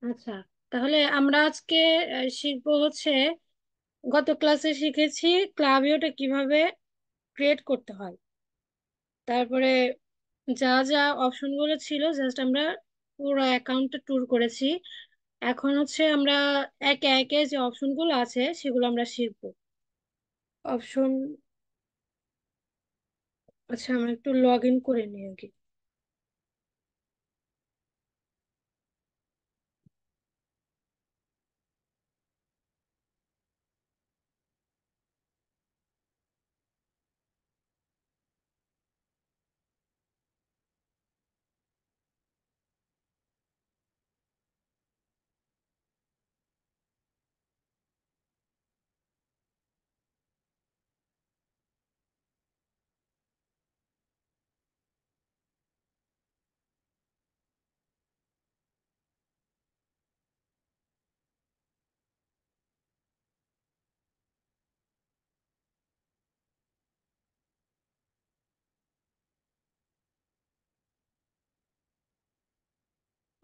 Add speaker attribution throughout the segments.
Speaker 1: আচ্ছা, তাহলে আমরা আজকে শিখবো হচ্ছে, গত ক্লাসে শিখেছি ক্লাবিওটা কিভাবে ক্রিয়েট করতে হয়। তারপরে যা যা অপশনগুলো ছিল জাস্ট আমরা পুরো অ্যাকাউন্টটা ট্যুর করেছি। এখন হচ্ছে আমরা একে একে যে অপশনগুলো আছে সেগুলো আমরা শিখবো। অপশন, আচ্ছা আমরা একটু লগ ইন করে নিই আগে।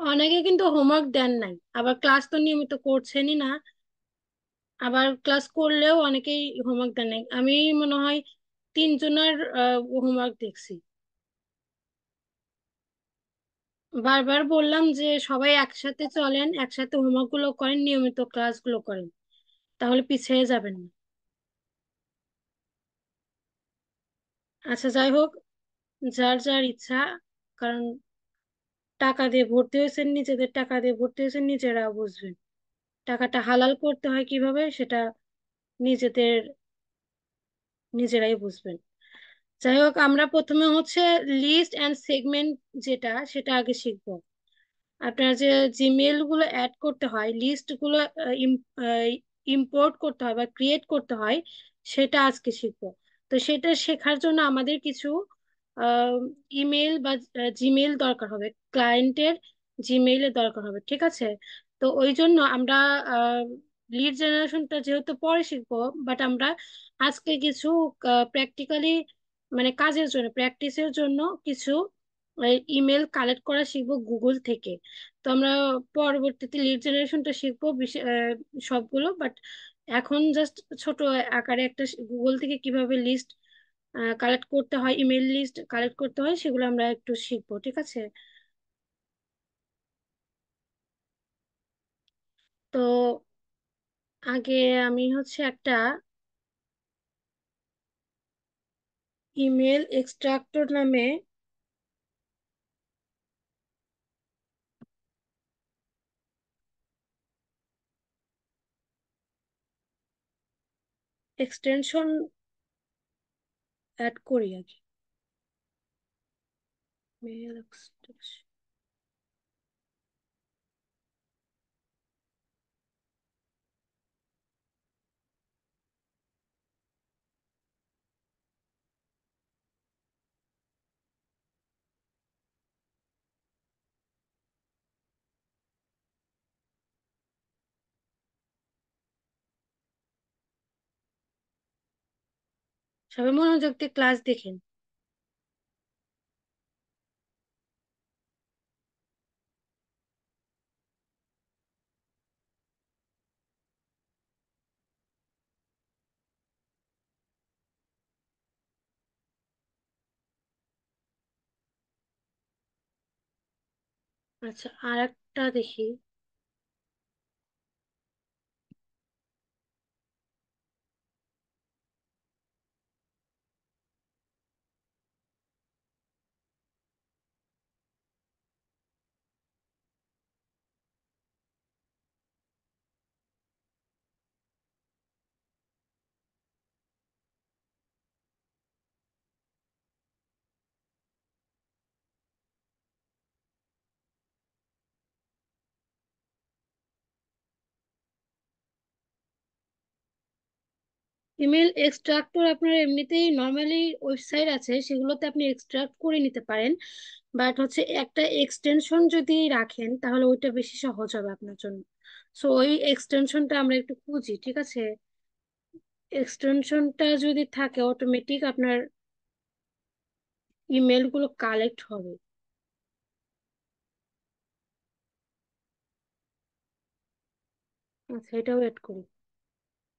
Speaker 1: অনেকে কিন্তু হোমওয়ার্ক দেন নাই, আবার ক্লাস তো নিয়মিত করছেনই না। আবার ক্লাস করলেও অনেকেই হোমওয়ার্ক দেন নাই। আমি মনে হয় তিনজনের হোমওয়ার্ক দেখছি। বারবার বললাম যে সবাই একসাথে চলেন, একসাথে হোমওয়ার্ক গুলো করেন, নিয়মিত ক্লাসগুলো করেন, তাহলে পিছিয়ে যাবেন না। আচ্ছা যাই হোক, যার যার ইচ্ছা। কারণ টাকা দিয়ে ভর্তি হয়েছেন, নিজেদের টাকা দিয়ে ভর্তি হয়েছেন, নিজেরা বুঝবেন টাকাটা হালাল করতে হয় কিভাবে, সেটা নিজেদের নিজেরাই বুঝবেন। যাই হোক, আমরা প্রথমে হচ্ছে লিস্ট অ্যান্ড সেগমেন্ট যেটা, সেটা আগে শিখবো। আপনার যে জিমেল গুলো অ্যাড করতে হয়, লিস্ট গুলো ইম্পোর্ট করতে হয় বা ক্রিয়েট করতে হয়, সেটা আজকে শিখবো। তো সেটা শেখার জন্য আমাদের কিছু ইমেল বা জিমেল দরকার হবে, ক্লায়েন্টের জিমেইলের দরকার হবে, ঠিক আছে? তো ওই জন্য আমরা লিড জেনারেশনটা যেহেতু পরে শিখবো, বাট আমরা আজকে কিছু প্র্যাকটিক্যালি, মানে কাজের জন্য, প্র্যাকটিসের জন্য কিছু ইমেল কালেক্ট করা শিখবো গুগল থেকে। তো আমরা পরবর্তীতে লিড জেনারেশনটা শিখবো সবগুলো, বাট এখন জাস্ট ছোট আকারে একটা গুগল থেকে কিভাবে লিস্ট কালেক্ট করতে হয়, ইমেল লিস্ট কালেক্ট করতে হয়, সেগুলো আমরা একটু শিখবো, ঠিক আছে? তো আগে আমি হচ্ছে একটা ইমেল এক্সট্রাক্টর নামে এক্সটেনশন অ্যাড করি আগে। মেল এক্সটেনশন, সবাই মনোযোগ দিয়ে ক্লাস দেখেন। আচ্ছা, আর একটা দেখি। ইমেল এক্সট্রাক্টর আপনার এমনিতেই নর্মালি ওয়েবসাইট আছে, সেগুলোতে আপনি এক্সট্রাক্ট করে নিতে পারেন। বাট হচ্ছে একটা এক্সটেনশন যদি রাখেন তাহলে ওইটা বেশি সহজ হবে আপনার জন্য। সো ওই এক্সটেনশনটা আমরা একটু খুঁজি, ঠিক আছে? এক্সটেনশনটা যদি থাকে, অটোমেটিক আপনার ইমেল গুলো কালেক্ট হবে। আচ্ছা, এটাও এড করি।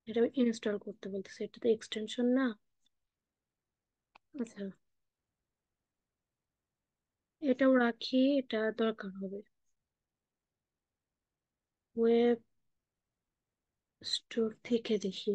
Speaker 1: এটা ইনস্টল করতে বলতেছে, এটা তো এক্সটেনশন না। আচ্ছা, এটাও রাখি, এটা দরকার হবে। ওয়েব স্টোর থেকে দেখি।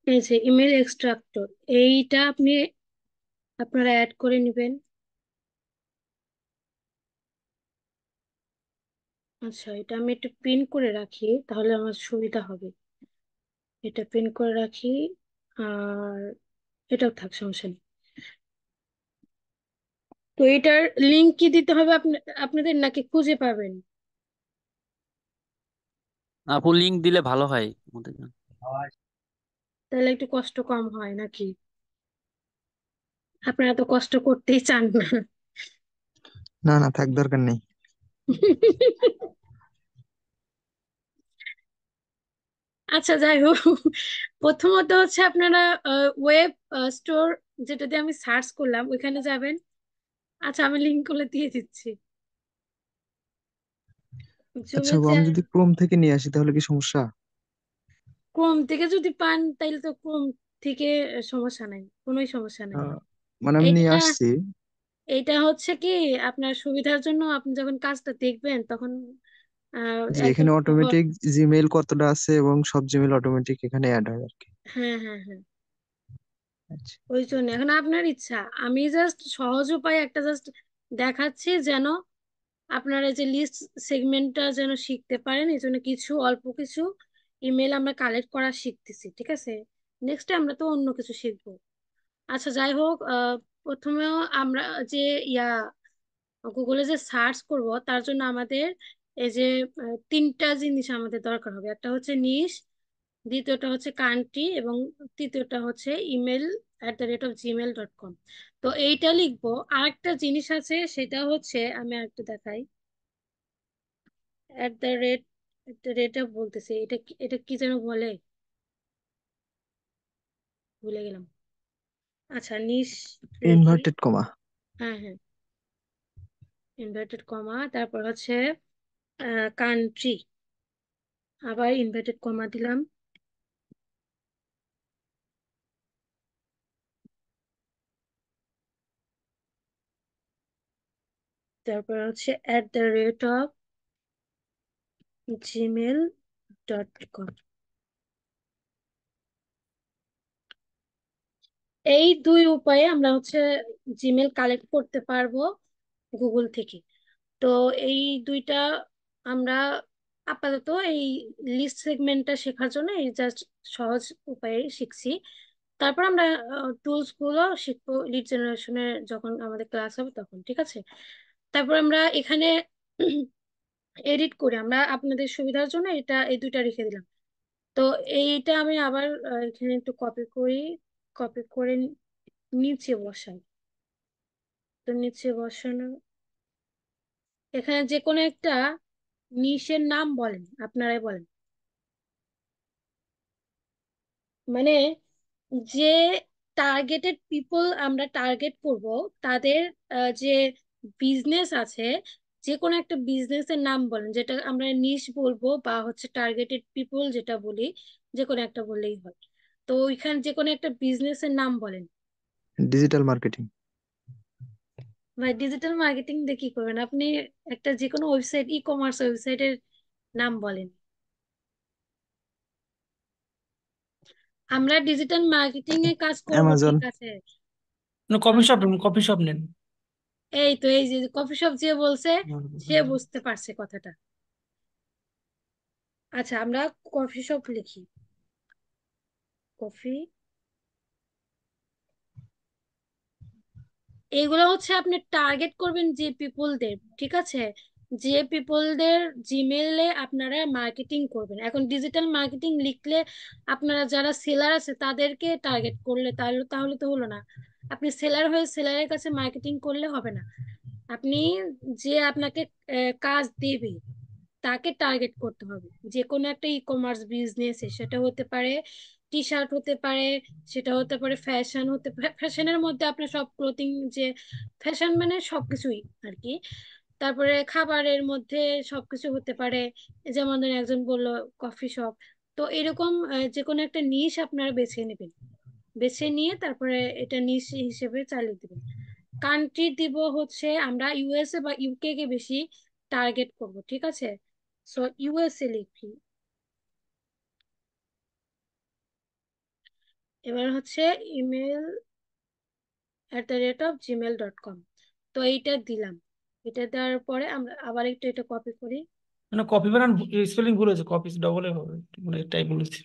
Speaker 1: এই যে ইমেল এক্সট্রাক্টর, এইটা আপনারা অ্যাড করে নেবেন। আচ্ছা, এটা আমি একটু প্রিন্ট করে রাখি, তাহলে আমার সুবিধা হবে। এটা প্রিন্ট করে রাখি। আর এটাও থাক, সমস্যা নেই। তো এটার লিঙ্ক কি দিতে হবে আপনাদের, নাকি খুঁজে পাবেন?
Speaker 2: আপু লিংক দিলে ভালো হয় আমাদের জন্য।
Speaker 1: তাহলে একটু কষ্ট কম হয় নাকি? আপনারা তো কষ্ট করতেই চান না।
Speaker 3: না না, থাক, দরকার নেই।
Speaker 1: আচ্ছা, যাই হোক, প্রথমত হচ্ছে আপনারা ওয়েব স্টোর, যেটা দিয়ে আমি সার্চ করলাম, ওইখানে যাবেন। আচ্ছা, আমি লিঙ্ক করে দিয়ে দিচ্ছি।
Speaker 3: আচ্ছা
Speaker 1: জুমে
Speaker 3: আপু,
Speaker 1: যা।
Speaker 3: আমি যদি ক্রোম থেকে নিয়ে আসি তাহলে কি সমস্যা?
Speaker 1: ক্রোম থেকে যদি পান তাইলে তো ক্রোম থেকে সমস্যা নাই, কোনোই সমস্যা নাই।
Speaker 3: আহ, মানে আমি নিয়ে
Speaker 1: এইটা
Speaker 3: আসছি।
Speaker 1: এইটা হচ্ছে কি, আপনার সুবিধার জন্য আপনি যখন কাজটা দেখবেন তখন
Speaker 3: যে
Speaker 1: একদম
Speaker 3: এখানে অটোমেটিক জিমেইল কতটা আছে এবং সব জিমেইল অটোমেটিক এখানে অ্যাড হয় আর কি।
Speaker 1: হ্যাঁ, হ্যাঁ, হ্যাঁ।
Speaker 3: আচ্ছা।
Speaker 1: ওই জন্য এখন আপনার ইচ্ছা, আমি জাস্ট সহজ উপায় একটা জাস্ট দেখাচ্ছি, যেন আপনারা যে লিস্ট সেগমেন্টটা যেন শিখতে পারেন, এই জন্য কিছু অল্প কিছু ইমেল আমরা কালেক্ট করা শিখতেছি, ঠিক আছে? নেক্সটে আমরা তো অন্য কিছু শিখবো। আচ্ছা, যাই হোক, প্রথমেও আমরা যে ইয়া গুগলে যে সার্চ করব, তার জন্য আমাদের এই যে তিনটা জিনিস আমাদের দরকার হবে। একটা হচ্ছে নিশ, দ্বিতীয়টা হচ্ছে কান্ট্রি, এবং তৃতীয়টা হচ্ছে email@gmail.com। তো এইটা লিখবো। আরেকটা জিনিস আছে, সেটা হচ্ছে, আমি আরেকটা দেখাই। @, বলতেছে, এটা কি যেন বলে, ভুলে গেলাম। আচ্ছা, নিশ লিখি।
Speaker 3: Inverted comma.
Speaker 1: হ্যাঁ, হ্যাঁ, ইনভার্টেড কমা, তারপর হচ্ছে কান্ট্রি, আবার ইনভার্টেড কমা দিলাম। তারপর হচ্ছে @gmail.com। এই দুই উপায়ে আমরা হচ্ছে জিমেল কালেক্ট করতে পারবো গুগল থেকে। তো এই দুইটা আমরা আপাতত এই লিস্ট সেগমেন্টটা শেখার জন্য এই জাস্ট সহজ উপায়ে শিখছি। তারপর আমরা টুলস গুলো শিখবো লিড জেনারেশনের, যখন আমাদের ক্লাস হবে তখন, ঠিক আছে? তারপর আমরা এখানে এডিট করি, আমরা আপনাদের সুবিধার জন্য এই দুইটা রেখে দিলাম। তো এইটা আমি আবার এখানে একটু কপি করি, কপি করে নিচে বসাই। তো নিচে বসানো, এখানে যে কোনো একটা নিশের নাম বলেন, আপনারাই বলেন। মানে যে টার্গেটেড পিপল আমরা টার্গেট করব, তাদের যে বিজনেস আছে, যে কোনো একটা বিজনেসের নাম বলেন, যেটা আমরা নিশ বলবো বা হচ্ছে টার্গেটেড পিপল যেটা বলি, যে কোনো একটা বললেই হয়। তো ওইখানে যে কোনো একটা বিজনেসের নাম বলেন।
Speaker 3: Digital marketing.
Speaker 1: ভাই, ডিজিটাল মার্কেটিং দিয়ে কি করবেন আপনি? একটা যে কোনো ওয়েবসাইট, ই কমার্স ওয়েবসাইটের নাম বলেন। আমরা ডিজিটাল মার্কেটিং এ কাজ করব,
Speaker 3: অ্যামাজন।
Speaker 1: ঠিক আছে?
Speaker 4: কফি
Speaker 1: আম-
Speaker 4: শপ, কফি শপ নেন।
Speaker 1: এই তো, এই যে কফি শপ যে বলছে, সে বুঝতে পারছে কথাটা। আচ্ছা, আমরা কফি শপ লিখি। কফি এইগুলো হচ্ছে আপনি টার্গেট করবেন যে পিপলদের, ঠিক আছে, যে পিপলদের জিমেলে আপনারা মার্কেটিং করবেন। এখন ডিজিটাল মার্কেটিং লিখলে আপনারা যারা সেলার আছে তাদেরকে টার্গেট করলে তাহলে তাহলে তো হলো না। আপনি সেলার হয়ে সেলারের কাছে মার্কেটিং করলে হবে না। আপনি যে আপনাকে কাজ দেবে তাকে টার্গেট করতে হবে। যে কোনো একটা ই কমার্স বিজনেস, সেটা হতে পারে টি শার্ট হতে পারে, সেটা হতে পারে ফ্যাশন হতে পারে, ফ্যাশনের মধ্যে আপনার সব ক্লোথিং, যে ফ্যাশন মানে সবকিছুই আর কি। তারপরে খাবারের মধ্যে সবকিছু হতে পারে, যেমন ধরেন একজন বললো কফি শপ। তো এরকম যে কোনো একটা নিশ আপনারা বেছে নেবেন, বেছে নিয়ে তারপরে এটা নিশ হিসেবে চালিয়ে দিবেন। কান্ট্রি দিব হচ্ছে আমরা ইউএসএ বা ইউকে কে বেশি টার্গেট করব, ঠিক আছে। সো ইউএসএ লিখি। এবার হচ্ছে ইমেল @gmail.com। তো এইটা দিলাম। এটা দেওয়ার পরে আমরা আবার একটু এটা কপি করি।
Speaker 4: মানে কপি বানান, স্পেলিং ভুল হয়েছে, কপি ডবল এ হবে, মানে এটাই বলেছি।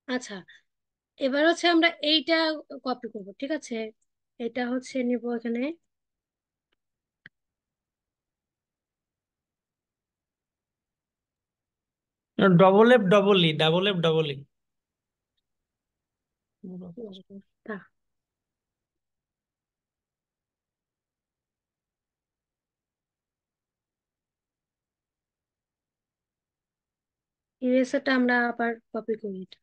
Speaker 1: আচ্ছা, এবার হচ্ছে আমরা এইটা কপি করব, ঠিক আছে। এটা হচ্ছে নিব এখানে।
Speaker 4: Double F double E.
Speaker 1: ইউএসএটা আমরা আবার কপি করি এটা।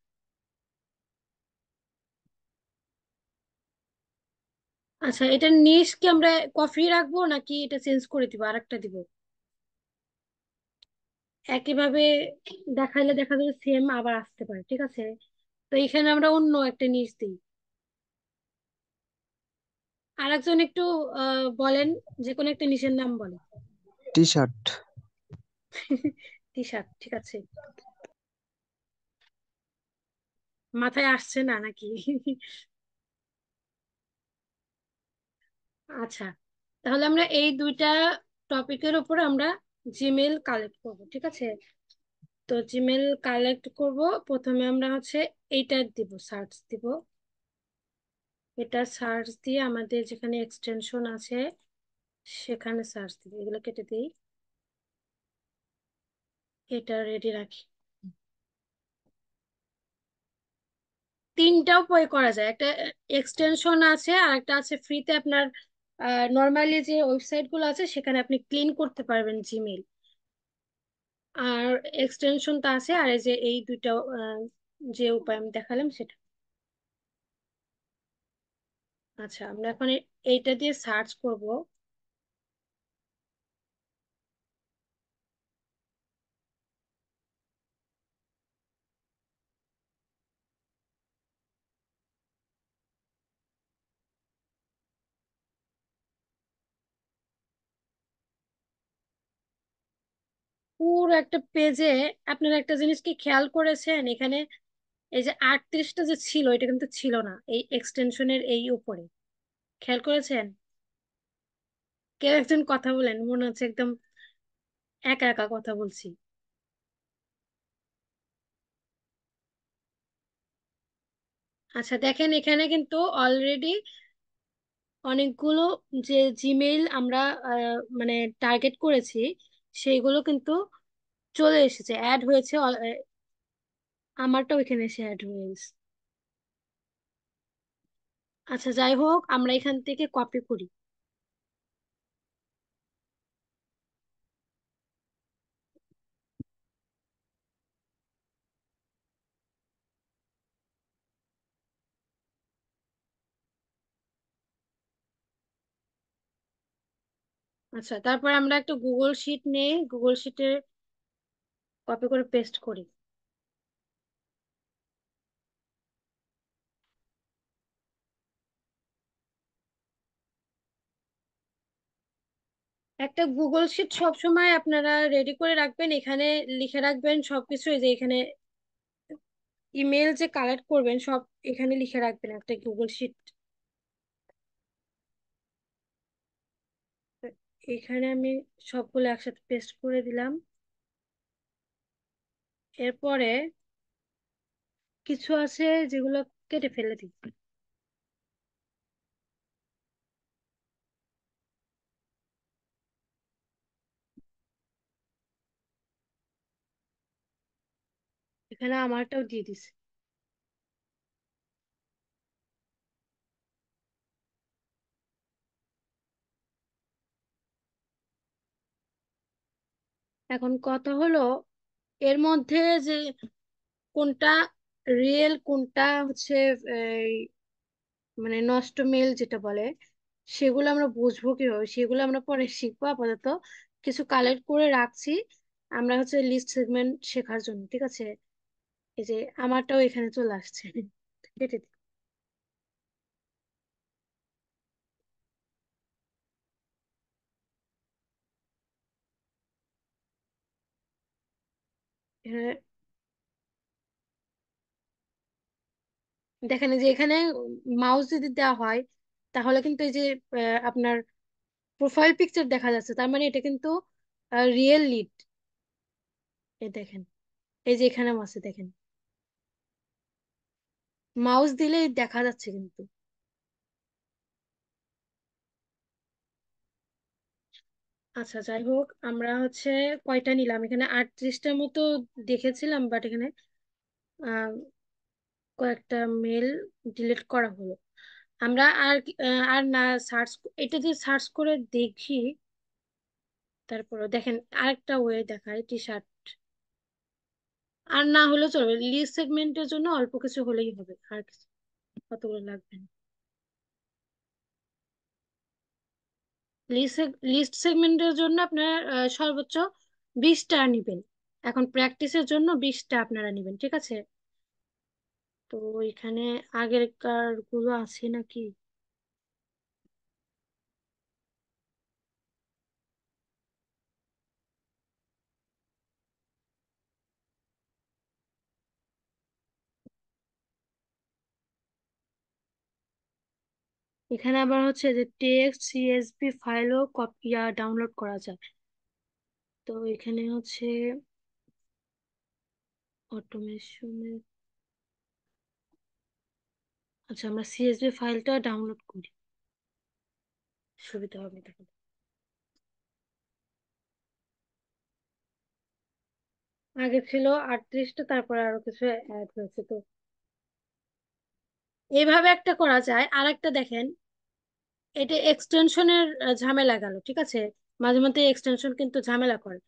Speaker 1: আচ্ছা, এটা নিশ কি আমরা কফি রাখবো নাকি এটা চেঞ্জ করে দিব আরেকটা দিব? একইভাবে দেখাইলে দেখা যাবে সেম আবার আসতে পারে, ঠিক আছে। তো এখানে আমরা অন্য একটা নিশ দিই। আরেকজন একটু বলেন, যে কোনো একটা নিশের নাম বলেন।
Speaker 3: T shirt.
Speaker 1: টি শার্ট, ঠিক আছে। মাথায় আসছে না নাকি? আচ্ছা, তাহলে আমরা এই দুইটা টপিকের উপর আমরা জিমেল কালেক্ট করব, ঠিক আছে। তো জিমেল কালেক্ট করব। প্রথমে আমরা হচ্ছে এইটা দিব, সার্চ দিব। এটা সার্চ দিয়ে আমাদের যেখানে এক্সটেনশন আছে সেখানে সার্চ দিব। এগুলো কেটে দিই, এটা রেডি রাখি। তিনটাও পে করা যায়, একটা এক্সটেনশন আছে আর একটা আছে ফ্রিতে। আপনার নর্মালি যে ওয়েবসাইট গুলো আছে সেখানে আপনি ক্লিন করতে পারবেন জিমেল, আর এক্সটেনশনটা আছে। আর এই যে এই দুইটা যে উপায় আমি দেখালাম সেটা। আচ্ছা, আমরা এখন এইটা দিয়ে সার্চ করব। পুরো একটা পেজে আপনারা একটা জিনিস কি খেয়াল করেছেন, এখানে এই যে 38টা যে ছিল এটা কিন্তু ছিল না এই এক্সটেনশনের এই উপরে, খেয়াল করেছেন? কেউ একজন কথা বলেন, মনে হচ্ছে একদম একা একা কথা বলছি। আচ্ছা দেখেন, এখানে কিন্তু অলরেডি অনেকগুলো যে জিমেইল আমরা মানে টার্গেট করেছি সেইগুলো কিন্তু চলে এসেছে, অ্যাড হয়েছে। আমারটাও এখানে এসে অ্যাড হয়ে গেছে। আচ্ছা যাই হোক, আমরা এখান থেকে কপি করি। আচ্ছা, তারপর আমরা একটা গুগল শিট নিয়ে গুগল শিটে কপি করে পেস্ট করি। একটা গুগল শিট সব সময় আপনারা রেডি করে রাখবেন, এখানে লিখে রাখবেন সবকিছু। এই যে এখানে ইমেল যে কালেক্ট করবেন সব এখানে লিখে রাখবেন একটা গুগল শিট। এখানে আমি সবগুলো একসাথে পেস্ট করে দিলাম। এরপরে কিছু আছে যেগুলো কেটে ফেলে দিই। এখানে আমারটাও দিয়ে দিছি। এখন কথা হলো এর মধ্যে যে কোনটা রিয়েল কোনটা হচ্ছে এই, মানে নষ্ট মেল যেটা বলে, সেগুলো আমরা বুঝবো কিভাবে? সেগুলো আমরা পরে শিখবো। আপাতত কিছু কালেক্ট করে রাখছি আমরা হচ্ছে লিস্ট সেগমেন্ট শেখার জন্য, ঠিক আছে? এই যে আমারটাও এখানে চলে আসছে। কেটে দিই। এখানে দেখেন এই যে এখানে মাউস যদি দেওয়া হয় তাহলে কিন্তু এই যে আপনার প্রোফাইল পিকচার দেখা যাচ্ছে, তার মানে এটা কিন্তু রিয়েল লিড। এই দেখেন, এই যে এখানে আছে দেখেন, মাউস দিলেই দেখা যাচ্ছে কিন্তু। আচ্ছা, যাই হোক, আমরা হচ্ছে কয়টা নিলাম এখানে? 38টার মতো দেখেছিলাম, বাট এখানে আহ, কয়েকটা মেল ডিলিট করা হলো। আমরা আর না সার্চ, এটা যে সার্চ করে দেখি। তারপরে দেখেন আরেকটা ওয়ে দেখায়, টি শার্ট। আর না হলেও চলবে, লিস্ট সেগমেন্টের জন্য অল্প কিছু হলেই হবে, আর কিছু কতগুলো লাগবে না। লিস্ট সেগমেন্টের জন্য আপনারা সর্বোচ্চ 20টা নিবেন। এখন প্র্যাকটিসের জন্য 20টা আপনারা নিবেন, ঠিক আছে? তো এখানে আগের কার গুলো আছে নাকি? এখানে আবার হচ্ছে যে টেক্সট সিএসভি ফাইলও কপি ডাউনলোড করা যায়। তো এখানে হচ্ছে অটোমেশনের, আচ্ছা আমরা সিএসভি ফাইলটা ডাউনলোড করি, সুবিধা হবে তখন। আগে ছিল 38টা, তারপরে আরো কিছু অ্যাড হয়েছে। তো এইভাবে একটা করা যায়। আর একটা দেখেন, এটা এক্সটেনশনের ঝামেলা গেল, ঠিক আছে? মাঝে মধ্যে এক্সটেনশন কিন্তু ঝামেলা করে।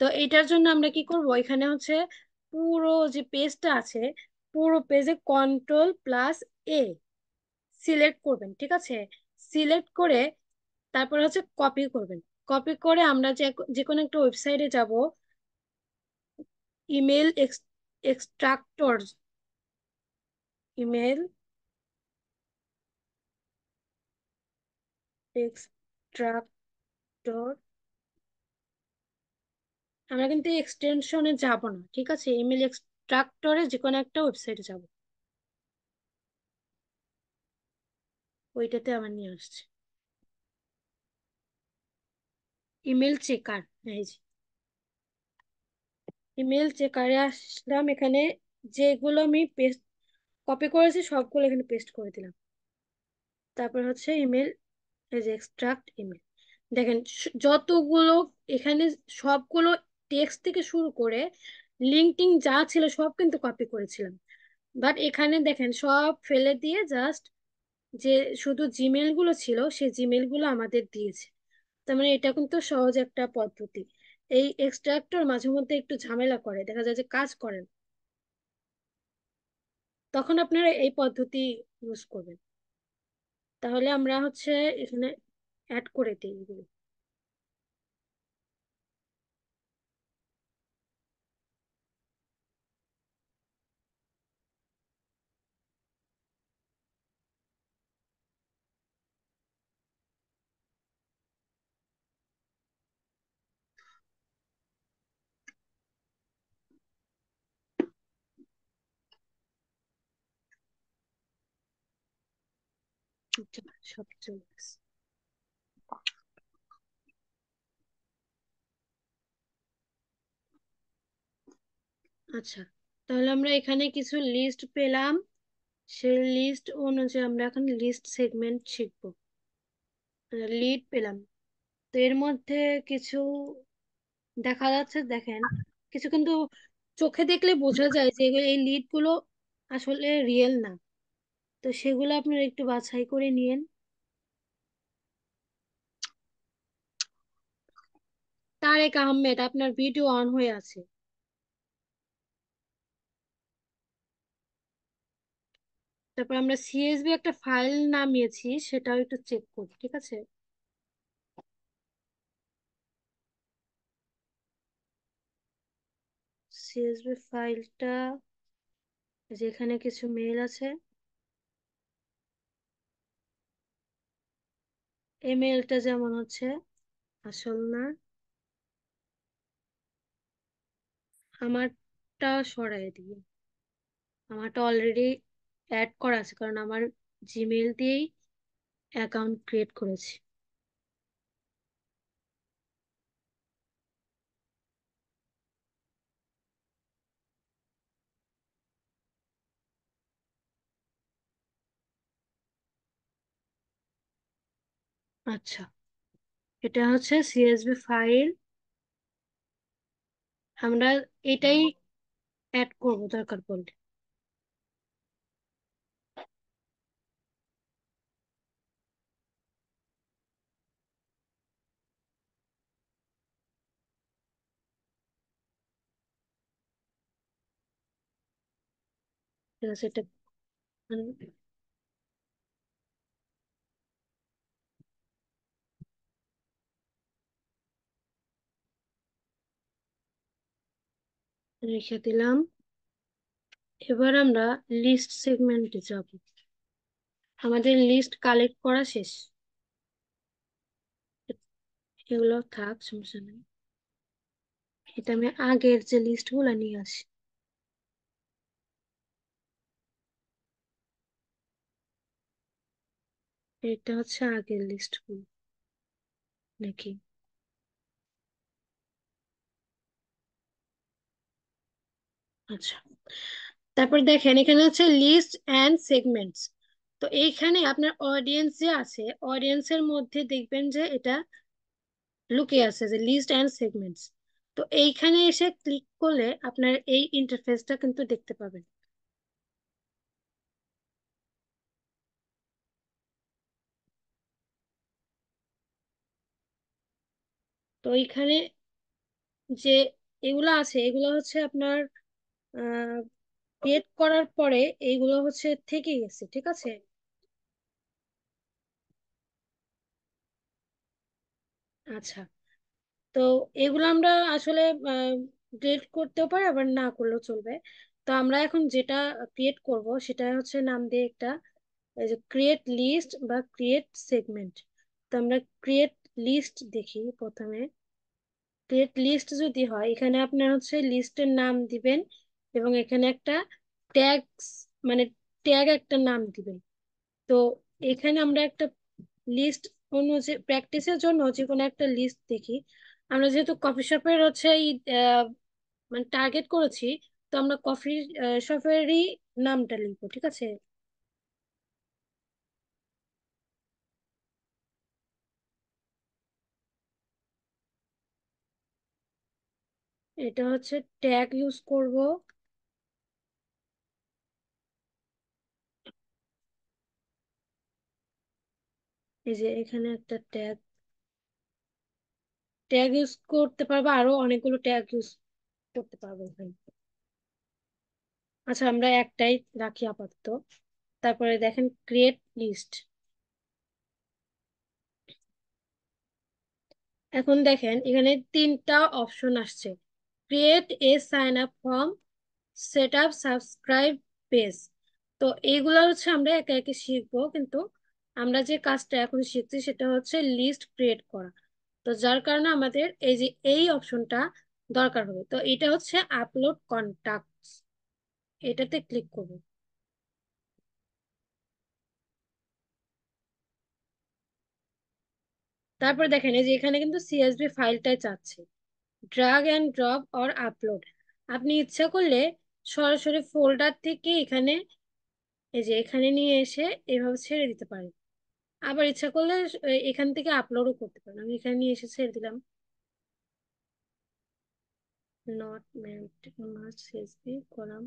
Speaker 1: তো এটার জন্য আমরা কি করব, এখানে হচ্ছে পুরো যে পেজটা আছে, পুরো পেজে কন্ট্রোল+A সিলেক্ট করবেন, ঠিক আছে? সিলেক্ট করে তারপর হচ্ছে কপি করবেন। কপি করে আমরা যে যে কোনো একটা ওয়েবসাইটে যাব, ইমেল এক্সট্রাক্টর, ইমেল এক্সট্রাক্টর। আমরা কিন্তু এক্সটেনশনে যাব না, ঠিক আছে? ইমেল এক্সট্রাক্টরে যে কোনো একটা ওয়েবসাইটে যাব, ওইটাতে আমার নিয়ে আসছে। ইমেল চেকার, এই যে ইমেল চেকারে আসলাম। এখানে যেগুলো আমি পেস্ট কপি করেছি সবগুলো এখানে পেস্ট করে দিলাম। তারপর হচ্ছে ইমেল, এই যে এক্সট্রাক্ট ইমেল। দেখেন যতগুলো এখানে, সবগুলো টেক্সট থেকে শুরু করে লিঙ্কটিং যা ছিল সব কিন্তু কপি করেছিলাম। বাট এখানে দেখেন সব ফেলে দিয়ে জাস্ট যে শুধু জিমেল গুলো ছিল সেই জিমেল গুলো আমাদের দিয়েছে। তার মানে এটা কিন্তু সহজ একটা পদ্ধতি। এই এক্সট্রাক্টর মাঝে মধ্যে একটু ঝামেলা করে, দেখা যায় যে কাজ করেন, তখন আপনারা এই পদ্ধতি ইউজ করবেন। তাহলে আমরা হচ্ছে এখানে অ্যাড করে দিই এগুলো। আচ্ছা, সব চলে গেছে। আচ্ছা, তাহলে আমরা এখানে কিছু লিস্ট পেলাম, সেই লিস্ট অনুযায়ী আমরা এখন লিস্ট সেগমেন্ট শিখবো। লিড পেলাম, তো এর মধ্যে কিছু দেখা যাচ্ছে, দেখেন কিছু কিন্তু চোখে দেখলে বোঝা যায় যে এই লিড গুলো আসলে রিয়েল না। তো সেগুলো আপনারা একটু বাছাই করে নিয়েন। তারেক আহমেদ, আপনার ভিডিও অন হয়ে আছে। তারপর আমরা সিএসভি একটা ফাইল নামিয়েছি, সেটাও একটু চেক করি, ঠিক আছে? সিএসভি ফাইলটা, যেখানে কিছু মেল আছে, এই মেলটা যেমন হচ্ছে আসল না, আমারটা সরাই দিয়ে। আমারটা অলরেডি অ্যাড করা আছে, কারণ আমার জিমেল দিয়েই অ্যাকাউন্ট ক্রিয়েট করেছি। আচ্ছা, এটা হচ্ছে সিএসভি ফাইল, আমরা এটাই অ্যাড করব দরকার পড়লে। ঠিক আছে, এটা রেখে দিলাম। এবার আমরা লিস্ট সেগমেন্টে যাব। আমাদের লিস্ট কালেক্ট করা শেষ, এগুলো থাক, সমস্যা নেই। এটা আমি আগের যে লিস্ট গুলা নিয়ে আসি। এটা হচ্ছে আগের লিস্ট গুলো নাকি? আচ্ছা, তারপর দেখেন এখানে হচ্ছে লিস্ট অ্যান্ড সেগমেন্টস। তো এইখানে আপনার অডিয়েন্স যে আছে, অডিয়েন্সের মধ্যে দেখবেন যে এটা লুকিয়ে আছে যে লিস্ট অ্যান্ড সেগমেন্টস। তো এইখানে এসে ক্লিক করলে আপনার এই ইন্টারফেসটা কিন্তু দেখতে পাবেন। তো এইখানে যে এগুলো আছে, এগুলো হচ্ছে আপনার ক্রিয়েট করার পরে এইগুলো হচ্ছে থেকে গেছে, ঠিক আছে? আচ্ছা, তো এগুলো আমরা আসলে ডিলিট করতেও পারি, আবার না করলেও চলবে। তো আমরা এখন যেটা ক্রিয়েট করব সেটা হচ্ছে নাম দিয়ে একটা, এই যে ক্রিয়েট লিস্ট বা ক্রিয়েট সেগমেন্ট। তো আমরা ক্রিয়েট লিস্ট দেখি প্রথমে। ক্রিয়েট লিস্ট যদি হয়, এখানে আপনার হচ্ছে লিস্টের নাম দিবেন এবং এখানে একটা ট্যাগস, মানে ট্যাগ একটা নাম দিবেন। তো এখানে আমরা একটা লিস্ট অনুযায়ী প্র্যাকটিসের জন্য যে কোনো একটা লিস্ট দেখি। আমরা যেহেতু কফি শপের হচ্ছে এই মানে টার্গেট করেছি, তো আমরা কফি শপেরই নামটা লিখবো, ঠিক আছে? এটা হচ্ছে ট্যাগ ইউজ করব। এই যে এখানে একটা ট্যাগ, ট্যাগ ইউজ করতে পারবো, আরো অনেকগুলো ট্যাগ ইউজ করতে পারবো এখানে। আচ্ছা, আমরা একটাই রাখি আপাতত। তারপরে দেখেন ক্রিয়েট লিস্ট। এখন দেখেন এখানে তিনটা অপশন আসছে: create a sign up form, set up subscribe page. তো এইগুলা হচ্ছে আমরা একে একে শিখবো, কিন্তু আমরা যে কাজটা এখন শিখছি সেটা হচ্ছে লিস্ট ক্রিয়েট করা। তো যার কারণে আমাদের এই যে এই অপশনটা দরকার হবে। তো এটা হচ্ছে আপলোড কন্টাক্টস, এটাতে ক্লিক করবো। তারপর দেখেন এই যে এখানে কিন্তু সিএসভি ফাইলটাই চাচ্ছে, drug and drop or upload. আপনি ইচ্ছা করলে সরাসরি ফোল্ডার থেকে এখানে এই যে এখানে নিয়ে এসে এভাবে ছেড়ে দিতে পারেন। আবার ইচ্ছা করলে এখান থেকে আপলোডও করতে পারেন। আমি এখানে নিয়ে এসে ছেড়ে দিলাম। Not meant must CSV column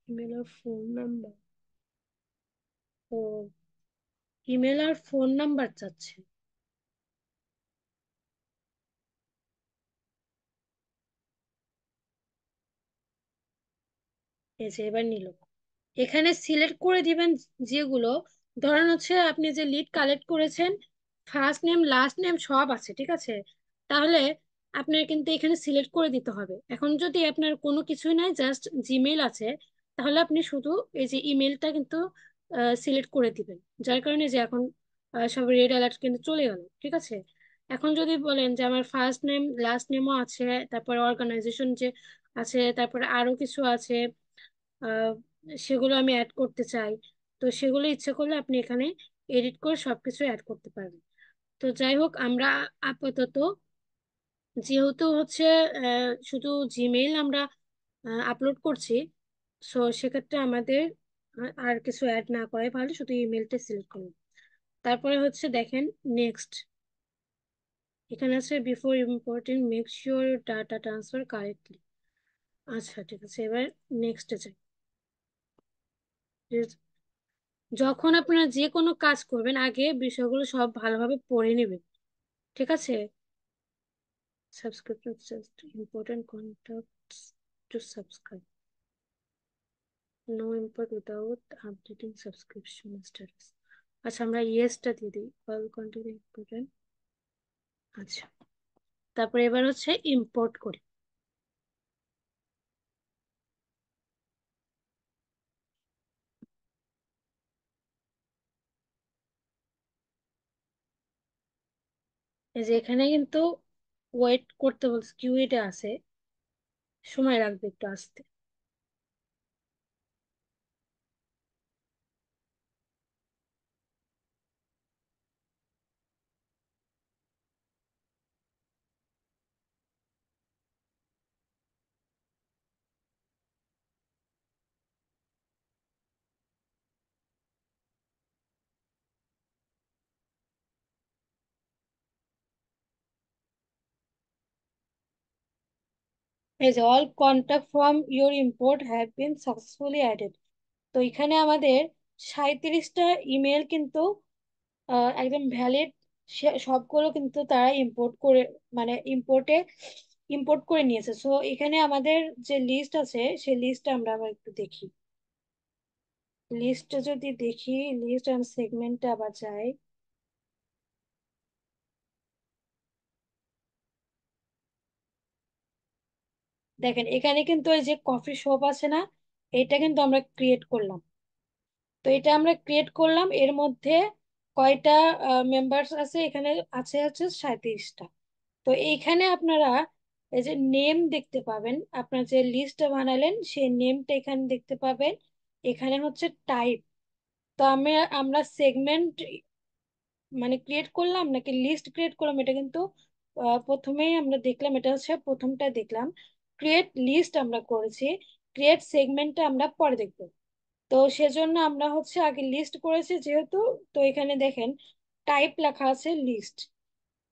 Speaker 1: email আর ফোন নাম্বার। ও, ইমেল আর ফোন নাম্বার চাচ্ছে। এই যে এবার নিল। এখানে সিলেক্ট করে দিবেন যেগুলো, ধরেন হচ্ছে আপনি যে লিড কালেক্ট করেছেন, ফার্স্ট নেম লাস্ট নেম সব আছে, ঠিক আছে? তাহলে আপনার কিন্তু এখানে সিলেক্ট করে দিতে হবে। এখন যদি আপনার কোনো কিছুই নাই, জাস্ট জিমেইল আছে, তাহলে আপনি শুধু এই যে ইমেলটা কিন্তু সিলেক্ট করে দিবেন। যার কারণে যে এখন সব রেড অ্যালার্ট কিন্তু চলে গেল, ঠিক আছে? এখন যদি বলেন যে আমার ফার্স্ট নেম লাস্ট নেমও আছে, তারপরে অর্গানাইজেশন যে আছে, তারপরে আরো কিছু আছে, আহ, সেগুলো আমি অ্যাড করতে চাই, তো সেগুলো ইচ্ছে করলে আপনি এখানে এডিট করে সবকিছু অ্যাড করতে পারবেন। তো যাই হোক, আমরা আপাতত যেহেতু হচ্ছে শুধু জিমেইল আমরা আপলোড করছি, সো সেক্ষেত্রে আমাদের আর কিছু অ্যাড না করে ভালো, শুধু ইমেলটা সিলেক্ট করুন। তারপরে হচ্ছে দেখেন নেক্সট, এখানে আছে before importing make sure data transfer correctly. আচ্ছা ঠিক আছে, এবার নেক্সটে যাই। যখন আপনারা যে কোনো কাজ করবেন, আগে বিষয়গুলো সব ভালোভাবে পড়ে নেবেন, ঠিক আছে? Subscription just important contacts to subscribe, no import without updating subscription status. আচ্ছা, আমরা ইয়েসটা দিয়ে দিই, অল কন্টেন্ট ইম্পর্টেন্ট। আচ্ছা, তারপরে এবার হচ্ছে ইম্পোর্ট করি। এই যে এখানে কিন্তু ওয়েট করতে বলছে, কিউইটা আছে, সময় লাগবে একটু আসতে। এই যে all contact from your import have been successfully added. তো এখানে আমাদের 37টা ইমেল কিন্তু একদম ভ্যালিড, সবগুলো কিন্তু তারা ইম্পোর্ট করে, মানে ইম্পোর্ট করে নিয়েছে। সো এখানে আমাদের যে লিস্ট আছে সেই লিস্টটা আমরা আবার একটু দেখি। লিস্টটা যদি দেখি, লিস্ট অ্যান্ড সেগমেন্টে আবার যাই। দেখেন এখানে কিন্তু এই যে কফি শপ আছে না, এটা কিন্তু আমরা ক্রিয়েট করলাম। তো এটা আমরা ক্রিয়েট করলাম, এর মধ্যে কয়টা মেম্বার্স আছে? এখানে আছে হচ্ছে 37টা। তো এইখানে আপনারা এই যে নেম দেখতে পাবেন, আপনার যে লিস্টটা বানালেন সেই নেমটা এখানে দেখতে পাবেন। এখানে হচ্ছে টাইপ। তো আমরা সেগমেন্ট মানে ক্রিয়েট করলাম নাকি লিস্ট ক্রিয়েট করলাম, এটা কিন্তু প্রথমেই আমরা দেখলাম, এটা হচ্ছে প্রথমটা দেখলাম। ক্রিয়েট লিস্ট আমরা করেছি, ক্রিয়েট সেগমেন্টটা আমরা পরে দেখবো। তো সেজন্য আমরা হচ্ছে আগে লিস্ট করেছি যেহেতু, তো এখানে দেখেন টাইপ লেখা আছে লিস্ট।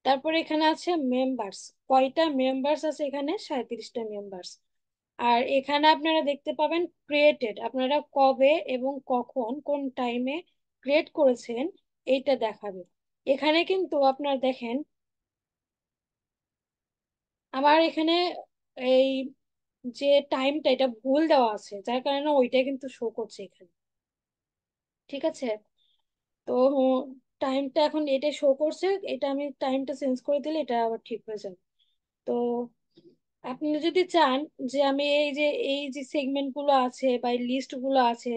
Speaker 1: তারপরে এখানে আছে মেম্বার্স, কয়টা মেম্বার্স আছে? এখানে 37টা মেম্বার্স। আর এখানে আপনারা দেখতে পাবেন ক্রিয়েটেড, আপনারা কবে এবং কখন কোন টাইমে ক্রিয়েট করেছেন এইটা দেখাবে। এখানে কিন্তু আপনার দেখেন আমার এখানে এই যে টাইমটা এটা ভুল দেওয়া আছে, যার কারণে ওইটাই কিন্তু শো করছে এখানে, ঠিক আছে? তো টাইমটা এখন এটা শো করছে, এটা আমি টাইমটা চেঞ্জ করে দিলে এটা আবার ঠিক হয়ে যাবে। তো আপনি যদি চান যে আমি এই যে সেগমেন্ট গুলো আছে বা লিস্ট গুলো আছে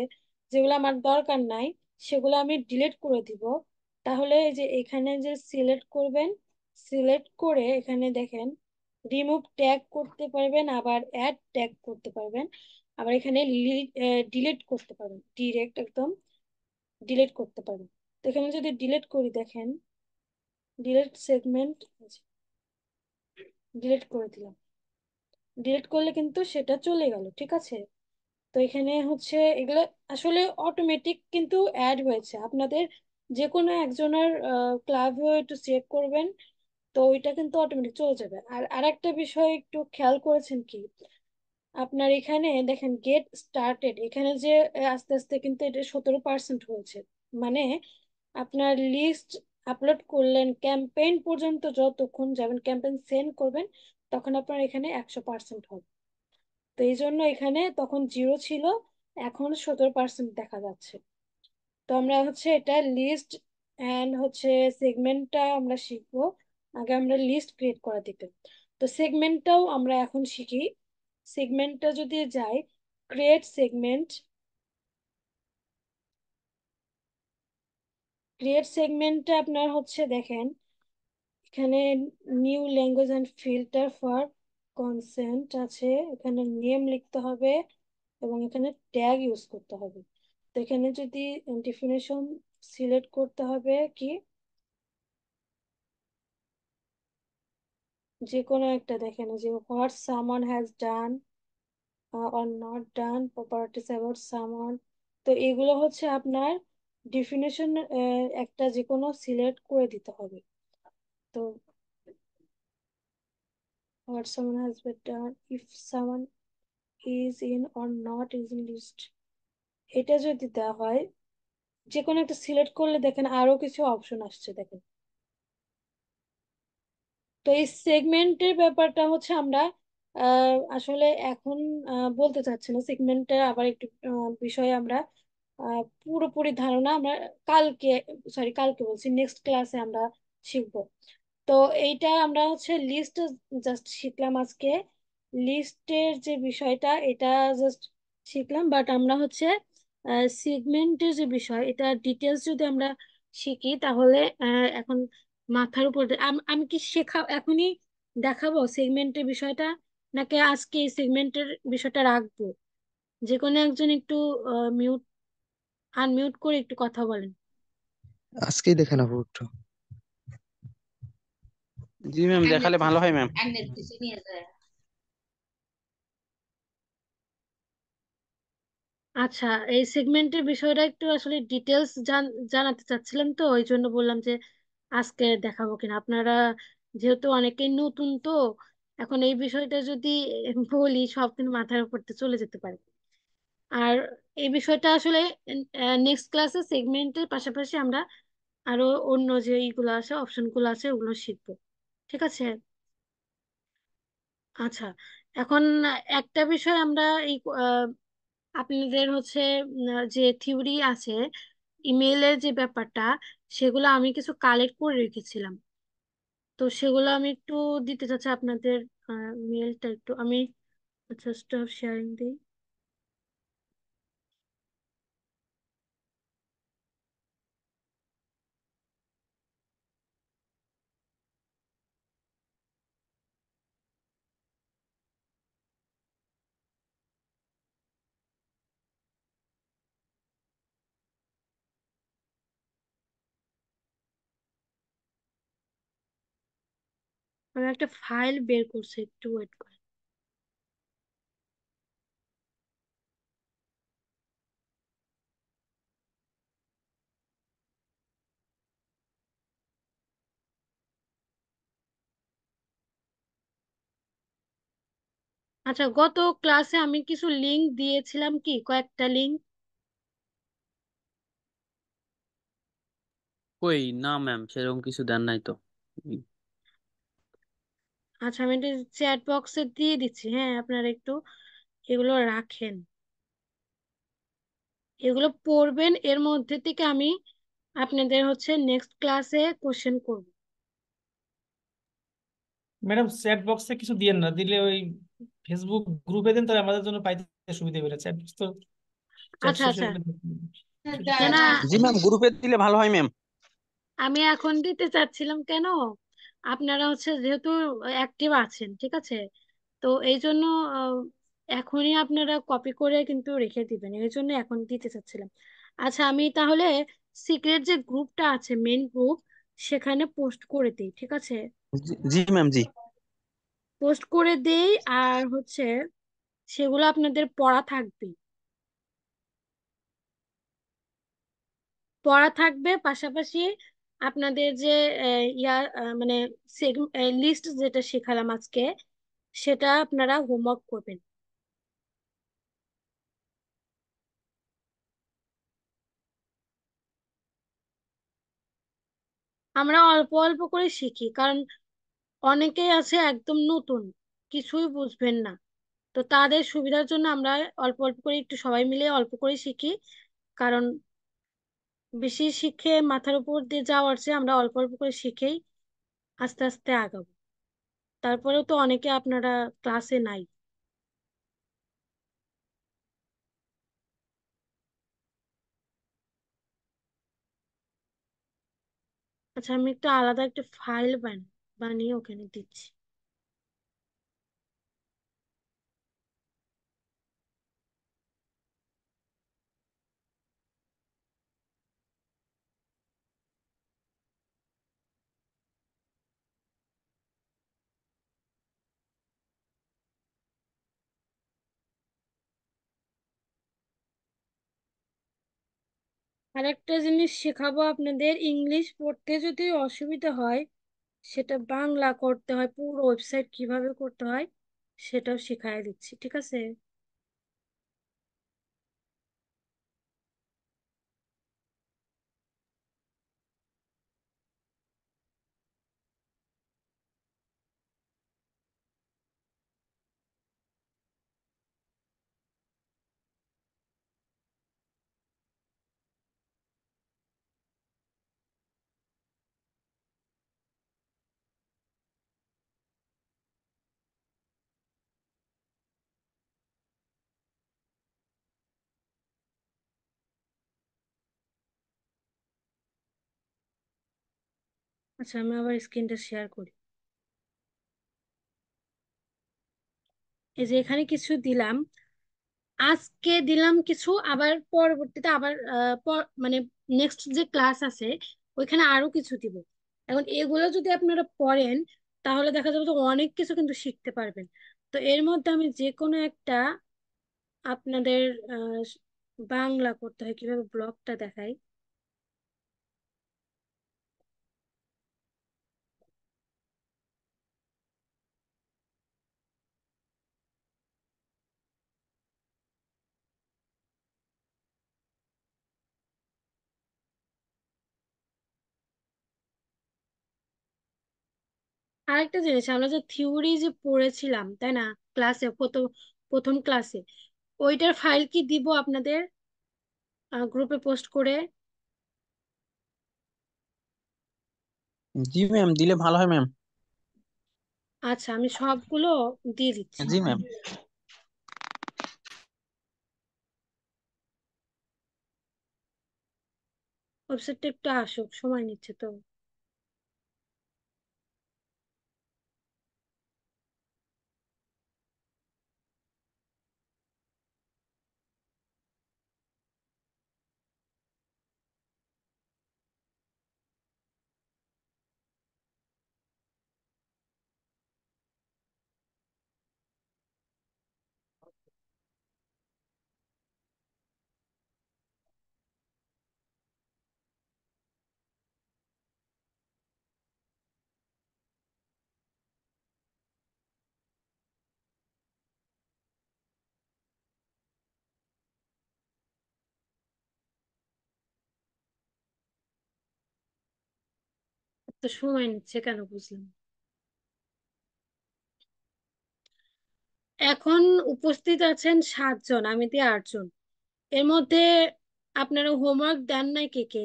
Speaker 1: যেগুলো আমার দরকার নাই, সেগুলো আমি ডিলিট করে দিব, তাহলে এই যে এখানে যে সিলেক্ট করবেন, সিলেক্ট করে এখানে দেখেন রিমুভ ট্যাগ করতে পারবেন, আবার অ্যাড ট্যাগ করতে পারবেন, আবার এখানে ডিলিট করতে পারবেন, ডিরেক্ট একদম ডিলিট করতে পারবেন। তো এখানে যদি ডিলিট করি দেখেন ডিলিট সেগমেন্ট, ডিলিট করে দিলাম। ডিলিট করলে কিন্তু সেটা চলে গেল, ঠিক আছে। তো এখানে হচ্ছে এগুলো আসলে অটোমেটিক কিন্তু অ্যাড হয়েছে আপনাদের, যে কোনো একজনের ক্লাবেও একটু চেক করবেন, তো ওইটা কিন্তু অটোমেটিক চলে যাবে। আর আরেকটা বিষয় একটু খেয়াল করেছেন কি, আপনার এখানে দেখেন গেট স্টার্টেড, এখানে যে আস্তে আস্তে কিন্তু এটা 17% হয়েছে। মানে আপনার লিস্ট আপলোড করলেন, ক্যাম্পেইন পর্যন্ত যতক্ষণ যাবেন, ক্যাম্পেইন সেন্ড করবেন, তখন আপনার এখানে 100% হবে। তো এই জন্য এখানে তখন 0 ছিল, এখন 17% দেখা যাচ্ছে। তো আমরা হচ্ছে এটা লিস্ট এন্ড হচ্ছে সেগমেন্টটা আমরা শিখবো। আগে আমরা লিস্ট ক্রিয়েট করা দিতে, তো সেগমেন্টটাও আমরা এখন শিখি। সেগমেন্টটা যদি যাই, ক্রিয়েট সেগমেন্ট, ক্রিয়েট সেগমেন্টটা আপনার হচ্ছে দেখেন এখানে new language and filter for consent আছে, এখানে নেম লিখতে হবে এবং এখানে ট্যাগ ইউজ করতে হবে। তো এখানে যদি ডেফিনেশন সিলেক্ট করতে হবে কি, যে কোনো একটা দেখেন, যে what someone has done or not done, properties about someone. তো এগুলো হচ্ছে আপনার ডেফিনেশন, একটা যে কোনো সিলেক্ট করে দিতে হবে। তো what someone has been done, if someone is in or not is in list, এটা যদি দেওয়া হয়, যে কোনো একটা সিলেক্ট করলে দেখেন আরো কিছু অপশন আসছে দেখেন। তো এই সেগমেন্টের ব্যাপারটা হচ্ছে আমরা আসলে এখন বলতে চাচ্ছি না, সেগমেন্টের আবার একটু বিষয়ে আমরা পুরোপুরি ধারণা আমরা কালকে, সরি কালকে বলছি, নেক্সট ক্লাসে আমরা শিখবো। তো এইটা আমরা হচ্ছে লিস্ট জাস্ট শিখলাম আজকে, লিস্টের যে বিষয়টা এটা জাস্ট শিখলাম, বাট আমরা হচ্ছে সেগমেন্টের যে বিষয় এটা ডিটেলস যদি আমরা শিখি তাহলে এখন মাথার উপর আমি কি শেখা এখনই দেখাবো সেগমেন্টের বিষয়টা, নাকি আজকে এই সেগমেন্টের বিষয়টা রাখবো? যে কোনো একজন একটু মিউট, আনমিউট করে একটু কথা বলেন।
Speaker 3: আজকেই দেখে নেবো একটু।
Speaker 2: জি ম্যাম, দেখালে ভালো হয় ম্যাম।
Speaker 1: আচ্ছা, এই সেগমেন্টের বিষয়টা একটু আসলে ডিটেলস জানাতে চাচ্ছিলাম, তো ওই জন্য বললাম যে আজকে দেখাবো কিনা। আপনারা যেহেতু অনেকেই নতুন, তো এখন এই বিষয়টা যদি বলি সব কিন্তু মাথার উপর দিয়ে চলে যেতে পারে। আর এই বিষয়টা আসলে নেক্সট ক্লাসে সেগমেন্টের পাশাপাশি আমরা আরো অন্য যে এইগুলো আছে, অপশন গুলো আছে, ওগুলো শিখবো, ঠিক আছে। আচ্ছা, এখন একটা বিষয় আমরা এই আপনাদের হচ্ছে যে থিওরি আছে ইমেইলের যে ব্যাপারটা, সেগুলো আমি কিছু কালেক্ট করে রেখেছিলাম, তো সেগুলো আমি একটু দিতে চাচ্ছি আপনাদের। মেলটা একটু আমি জাস্ট শেয়ারিং দিই। আমি একটা ফাইল বের করছি, একটু ওয়েট করে। আচ্ছা, গত ক্লাসে আমি কিছু লিংক দিয়েছিলাম, কি কয়েকটা লিংক।
Speaker 2: কই না ম্যাম, সেরকম কিছু দেন নাই তো।
Speaker 1: আচ্ছা, আমি এটা চ্যাট বক্সে দিয়ে দিচ্ছি, হ্যাঁ আপনারা একটু এগুলো রাখেন, এগুলো পড়বেন, এর মধ্যে থেকে আমি আপনাদের হচ্ছে নেক্সট ক্লাসে কোশ্চেন করব।
Speaker 4: ম্যাডাম চ্যাট বক্সে কিছু দিয়েন না, দিলে ওই ফেসবুক গ্রুপে দেন, তাহলে আমাদের জন্য পাইতে সুবিধা হবে। চ্যাট বক্স তো চ্যাট
Speaker 1: আচ্ছা
Speaker 4: শেষ
Speaker 1: আচ্ছা,
Speaker 4: হয়ে গেলে
Speaker 1: না না,
Speaker 2: জি ম্যাম, গ্রুপে দিলে ভালো হয় ম্যাম।
Speaker 1: আমি এখন দিতে চাচ্ছিলাম কেন, আপনারা হচ্ছে যেহেতু অ্যাক্টিভ আছেন, ঠিক আছে, তো এই জন্য আহ, এখনই আপনারা কপি করে কিন্তু রেখে দিবেন, এই জন্য এখন দিতে চাচ্ছিলাম। আচ্ছা, আমি তাহলে সিক্রেট যে গ্রুপটা আছে, মেন গ্রুপ, সেখানে পোস্ট করে দেই, ঠিক আছে?
Speaker 2: জি ম্যাম জি।
Speaker 1: পোস্ট করে দেই। আর হচ্ছে সেগুলো আপনাদের পড়া থাকবে, পড়া থাকবে পাশাপাশি আপনাদের যে ইয়া মানে লিস্ট যেটা শেখালাম আজকে, সেটা আপনারা হোমওয়ার্ক করবেন। আমরা অল্প অল্প করে শিখি, কারণ অনেকেই আছে একদম নতুন, কিছুই বুঝবেন না। তো তাদের সুবিধার জন্য আমরা অল্প অল্প করে, একটু সবাই মিলে অল্প করে শিখি। কারণ বেশি শিখে মাথার উপর দিয়ে যাওয়ার চেয়ে আমরা অল্প অল্প করে শিখেই আস্তে আস্তে আগাবো। তারপরেও তো অনেকে আপনারা ক্লাসে নাই। আচ্ছা, আমি একটা আলাদা একটা ফাইল বানিয়ে ওখানে দিচ্ছি। আরেকটা জিনিস শেখাবো আপনাদের, ইংলিশ পড়তে যদি অসুবিধা হয়, সেটা বাংলা করতে হয়, পুরো ওয়েবসাইট কিভাবে করতে হয় সেটাও শিখাই দিচ্ছি, ঠিক আছে? আচ্ছা, আমি আবার স্ক্রিনটা শেয়ার করি। এই যে এখানে কিছু দিলাম, আজকে দিলাম কিছু, আবার পরবর্তীতে আবার মানে নেক্সট যে ক্লাস আছে ওইখানে আরো কিছু দিব। এখন এগুলো যদি আপনারা পড়েন, তাহলে দেখা যাবে যে অনেক কিছু কিন্তু শিখতে পারবেন। তো এর মধ্যে আমি যে কোনো একটা আপনাদের আহ, বাংলা করতে হয় কিভাবে ব্লগটা দেখাই। আরেকটা জিনিস, আমরা যে থিওরি যে পড়েছিলাম তাই না ক্লাসে, প্রথম ক্লাসে, ওইটার ফাইল কি দিব আপনাদের গ্রুপে পোস্ট করে?
Speaker 2: জি ম্যাম, দিলে ভালো হয় ম্যাম।
Speaker 1: আচ্ছা, আমি সবগুলো দিয়ে দিচ্ছি।
Speaker 2: জি ম্যাম।
Speaker 1: ওয়েবসাইটটা একটু আসুক, সময় নিচ্ছে তো। তো সময় নিচ্ছে কেন বুঝলাম না। এখন উপস্থিত আছেন 7 জন, আমি দিয়ে 8 জন। এর মধ্যে আপনারা হোমওয়ার্ক দেন নাই কে কে?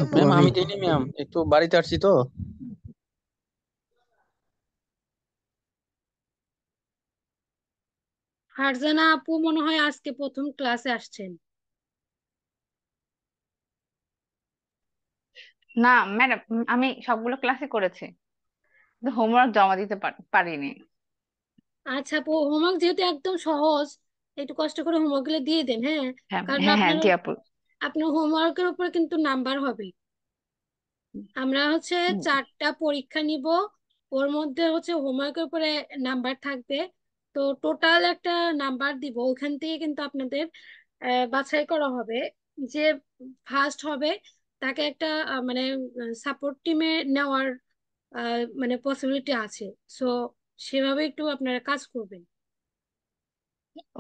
Speaker 3: আপু
Speaker 2: ম্যাম
Speaker 3: আমি
Speaker 2: আমি দিইনি ম্যাম, একটু বাড়িতে আসছি তো।
Speaker 1: ফারজানা আপু মনে হয় আজকে প্রথম ক্লাসে আসছেন।
Speaker 5: না ম্যাডাম, আমি সবগুলো ক্লাসে করেছি, কিন্তু হোমওয়ার্ক জমা দিতে পারিনি।
Speaker 1: আচ্ছা আপু, হোমওয়ার্ক যেহেতু একদম সহজ, একটু কষ্ট করে হোমওয়ার্ক গুলো দিয়ে দেন, হ্যাঁ?
Speaker 5: হ্যাঁ
Speaker 1: কারণ
Speaker 5: হ্যাঁ হ্যাঁ
Speaker 1: আপনারা
Speaker 5: জি আপু।
Speaker 1: আপনার হোমওয়ার্কের উপর কিন্তু নাম্বার হবে। আমরা হচ্ছে
Speaker 5: হুম,
Speaker 1: 4টা পরীক্ষা নিব, ওর মধ্যে হচ্ছে হোমওয়ার্কের উপরে নাম্বার থাকবে। তো টোটাল একটা নাম্বার দিব, ওখান থেকে কিন্তু আপনাদের বাছাই করা হবে। যে ফার্স্ট হবে তাকে একটা মানে সাপোর্ট টিমে নেওয়ার মানে পসিবিলিটি আছে। সো সেভাবে একটু আপনারা কাজ করবেন।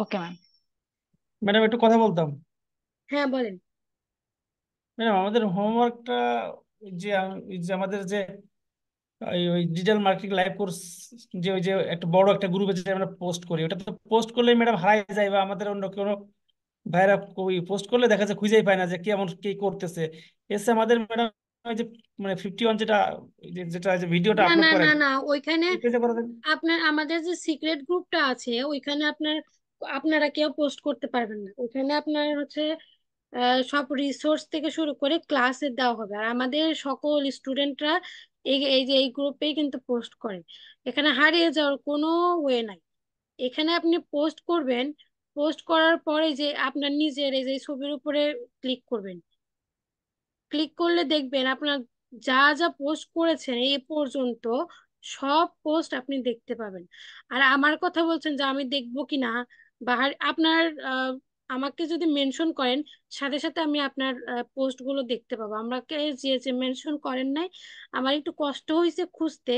Speaker 5: Okay ma'am.
Speaker 4: ম্যাডাম একটু কথা বলতাম।
Speaker 1: হ্যাঁ, বলেন।
Speaker 4: ম্যাডাম আমাদের হোমওয়ার্কটা ওই যে আমাদের যে ওই ডিজিটাল মার্কেটিং লাইভ কোর্স, যে ওই যে একটা বড় একটা গ্রুপে যে আমরা পোস্ট করি, ওটা তো পোস্ট করলে ম্যাডাম হারাই যায়, বা আমাদের অন্য কোনো ভাইরা ওই পোস্ট করলে দেখা যায় খুঁজেই পায় না যে কেমন কি করতেছে। এসে আমাদের ম্যাডাম ওই যে মানে 51 যেটা যেটা যে ভিডিওটা
Speaker 1: না
Speaker 4: আপলোড
Speaker 1: না না
Speaker 4: করেন
Speaker 1: না, ওইখানে
Speaker 4: এই পেজে করা যায়?
Speaker 1: আপনার আমাদের যে সিক্রেট গ্রুপটা আছে ওইখানে আপনারা কেউ পোস্ট করতে পারবেন না। ওইখানে আপনার হচ্ছে সব রিসোর্স থেকে শুরু করে ক্লাসে দেওয়া হবে, আর আমাদের সকল স্টুডেন্টরা এই এই যে এই গ্রুপেই কিন্তু পোস্ট করে। এখানে হারিয়ে যাওয়ার কোনো ওয়ে নাই। এখানে আপনি পোস্ট করবেন, পোস্ট করার পরে যে আপনার নিজের এই যে ছবির উপরে ক্লিক করবেন। ক্লিক করলে দেখবেন আপনার যা যা পোস্ট করেছেন এই পর্যন্ত সব পোস্ট আপনি দেখতে পাবেন। আর আমার কথা বলছেন যে আমি দেখবো কি না, বা আপনার আমাকে যদি মেনশন করেন, সাথে সাথে আমি আপনার পোস্ট গুলো দেখতে পাবো। আমাকে যে যে মেনশন করেন নাই, আমার একটু কষ্ট হয়েছে খুঁজতে,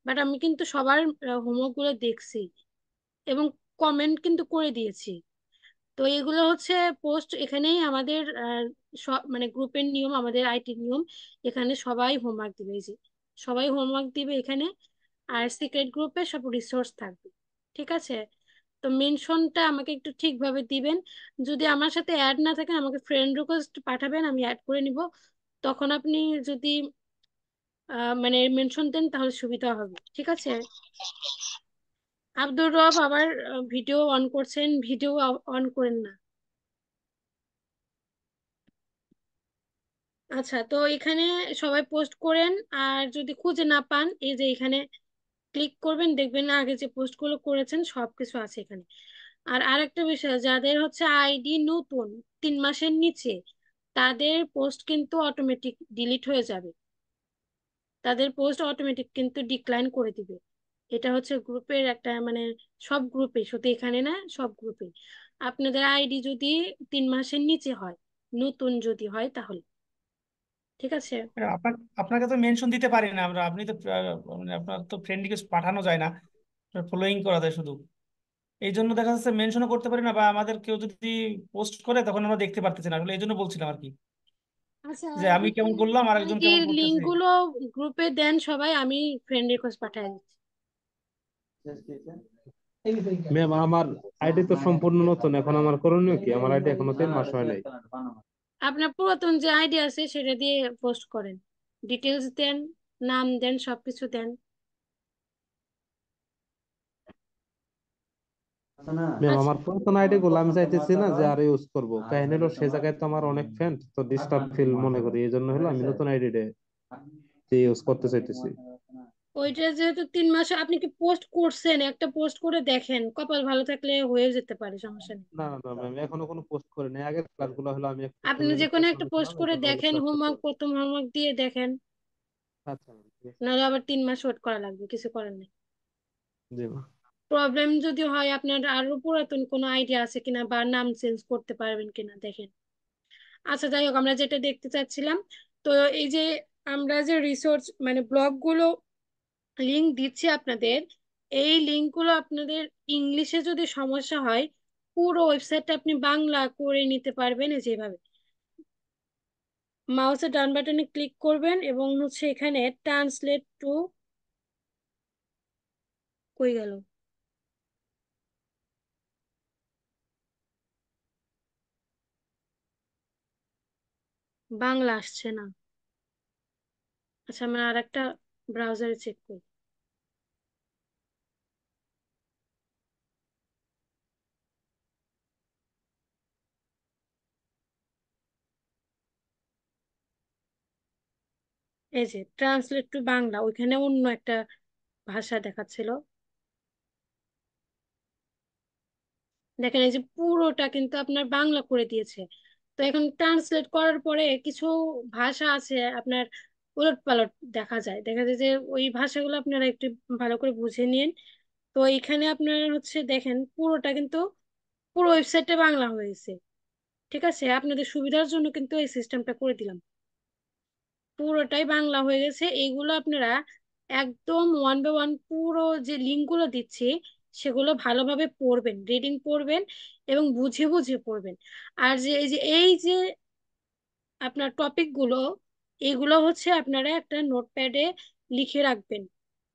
Speaker 1: বাট আমি কিন্তু সবার হোমওয়ার্ক গুলো দেখছি এবং কমেন্ট কিন্তু করে দিয়েছি। তো এগুলো হচ্ছে পোস্ট এখানেই আমাদের সব মানে গ্রুপের নিয়ম, আমাদের আইটি নিয়ম। এখানে সবাই হোমওয়ার্ক দিবে, এই যে সবাই হোমওয়ার্ক দিবে এখানে। আর সিক্রেট গ্রুপে সব রিসোর্স থাকবে। ঠিক আছে? তো মেনশনটা আমাকে একটু ঠিকভাবে দিবেন। যদি আমার সাথে অ্যাড না থাকেন আমাকে ফ্রেন্ড রিকোয়েস্ট পাঠাবেন, আমি অ্যাড করে নিব। তখন আপনি যদি মানে মেনশন দেন তাহলে সুবিধা হবে। ঠিক আছে? আব্দুর রব আবার ভিডিও অন করছেন, ভিডিও অন করেন না। আচ্ছা, তো এখানে সবাই পোস্ট করেন। আর যদি খুঁজে না পান, এই যে এখানে ক্লিক করবেন, দেখবেন আগে যে পোস্ট গুলো করেছেন সবকিছু আছে এখানে। আর আরেকটা বিষয়, যাদের হচ্ছে আইডি নতুন 3 মাসের নিচে, তাদের পোস্ট কিন্তু অটোমেটিক ডিলিট হয়ে যাবে। তাদের পোস্ট অটোমেটিক কিন্তু ডিক্লাইন করে দিবে। এটা হচ্ছে গ্রুপের একটা মানে সব গ্রুপে, শুধু এখানে না, সব গ্রুপে। আপনাদের আইডি যদি 3 মাসের নিচে হয়, নতুন যদি হয় তাহলে। ঠিক আছে?
Speaker 4: আপনাকে তো মেনশন দিতে পারি না আমরা, আপনি তো মানে আপনার তো ফ্রেন্ড রিকোয়েস্ট পাঠানো যায় না, ফলোইং করা যায় শুধু। এই জন্য দেখা যাচ্ছে মেনশনও করতে পারি না, বা আমাদের কেউ যদি পোস্ট করে তখন আমরা দেখতে পারতেছি না আসলে। এই জন্য বলছিলাম আর কি,
Speaker 1: আচ্ছা,
Speaker 4: যে আমি কেমন করলাম আর একজন কেমন
Speaker 1: আইডির লিঙ্ক
Speaker 4: করতেছে।
Speaker 1: গুলো গ্রুপে দেন সবাই, আমি ফ্রেন্ড রিকোয়েস্ট পাঠিয়ে দিচ্ছি।
Speaker 6: ম্যাম আমার আইডি তো সম্পূর্ণ নতুন, এখন আমার করণীয় কি? আমার আইডি এখনো 3 মাস হয় নাই।
Speaker 1: আপনার পুরাতন যে আইডি আছে সেটা দিয়ে পোস্ট করেন, ডিটেলস দেন, নাম দেন, সবকিছু দেন।
Speaker 6: ম্যাম
Speaker 1: আচ্ছা,
Speaker 6: আমার পুরাতন আইডি গুলো আমি চাইতেছি না যে আর ইউজ করবো, কাহিনী হলো সে জায়গায় তো আমার অনেক ফ্রেন্ড তো ডিস্টার্ব ফিল মনে করি, এই জন্য হলো আমি নতুন আইডি ইউজ করতে চাইতেছি।
Speaker 1: ওইটা যেহেতু 3 মাস, আপনি কি পোস্ট করছেন? একটা পোস্ট করে দেখেন, কপাল ভালো থাকলে হয়ে যেতে পারে, সমস্যা নেই।
Speaker 6: না না না ম্যাম, এখনো কোনো পোস্ট করে নাই। আগের ক্লাসগুলো হলো আমি একটু
Speaker 1: আপনি যে
Speaker 6: ফ্যামিলির
Speaker 1: কোনো
Speaker 6: কাছে
Speaker 1: একটা পোস্ট
Speaker 6: ছিলাম, এই
Speaker 1: করে
Speaker 6: জন্য হলো
Speaker 1: দেখেন,
Speaker 6: ক্লাস করতে
Speaker 1: হোমওয়ার্ক,
Speaker 6: পারি।
Speaker 1: প্রথম হোমওয়ার্ক দিয়ে দেখেন।
Speaker 6: আচ্ছা ma'am, ঠিক আছে।
Speaker 1: নাহলে আবার 3 মাস ওয়েট করা লাগবে, কিছু করার নেই।
Speaker 6: জি ma'am।
Speaker 1: প্রবলেম যদি হয়, আপনার আরো পুরাতন কোনো আইডিয়া আছে কিনা বা নাম চেঞ্জ করতে পারবেন কিনা দেখেন। আচ্ছা, যাই হোক, আমরা যেটা দেখতে চাচ্ছিলাম, তো এই যে আমরা যে রিসোর্স মানে ব্লগ গুলো লিংক দিচ্ছি আপনাদের, এই লিংক গুলো আপনাদের ইংলিশে যদি সমস্যা হয়, পুরো ওয়েবসাইটটা আপনি বাংলা করে নিতে পারবেন। এই যেভাবে মাউসের ডান বাটনে ক্লিক করবেন এবং হচ্ছে এখানে ট্রান্সলেট টু, কই গেল, বাংলা আসছে না। আচ্ছা, আমরা আর একটা ব্রাউজারে চেক করি। এই যে ট্রান্সলেট টু বাংলা, ওইখানে অন্য একটা ভাষা দেখাচ্ছিল। দেখেন, এই যে পুরোটা কিন্তু আপনার বাংলা করে দিয়েছে। তো এখন ট্রান্সলেট করার পরে কিছু ভাষা আছে আপনার উলট পালট দেখা যায় যে ওই ভাষাগুলো আপনারা একটু ভালো করে বুঝে নিন। তো এখানে আপনার হচ্ছে দেখেন পুরোটা কিন্তু পুরো ওয়েবসাইটে বাংলা হয়েছে। ঠিক আছে, আপনাদের সুবিধার জন্য কিন্তু এই সিস্টেমটা করে দিলাম। পুরোটাই বাংলা হয়ে গেছে। এইগুলো আপনারা একদম ওয়ান বাই ওয়ান পুরো যে লিঙ্কগুলো দিচ্ছি সেগুলো ভালোভাবে পড়বেন, রিডিং পড়বেন এবং বুঝে বুঝে পড়বেন। আর যে এই যে আপনার টপিকগুলো, এগুলো হচ্ছে আপনারা একটা নোটপ্যাডে লিখে রাখবেন,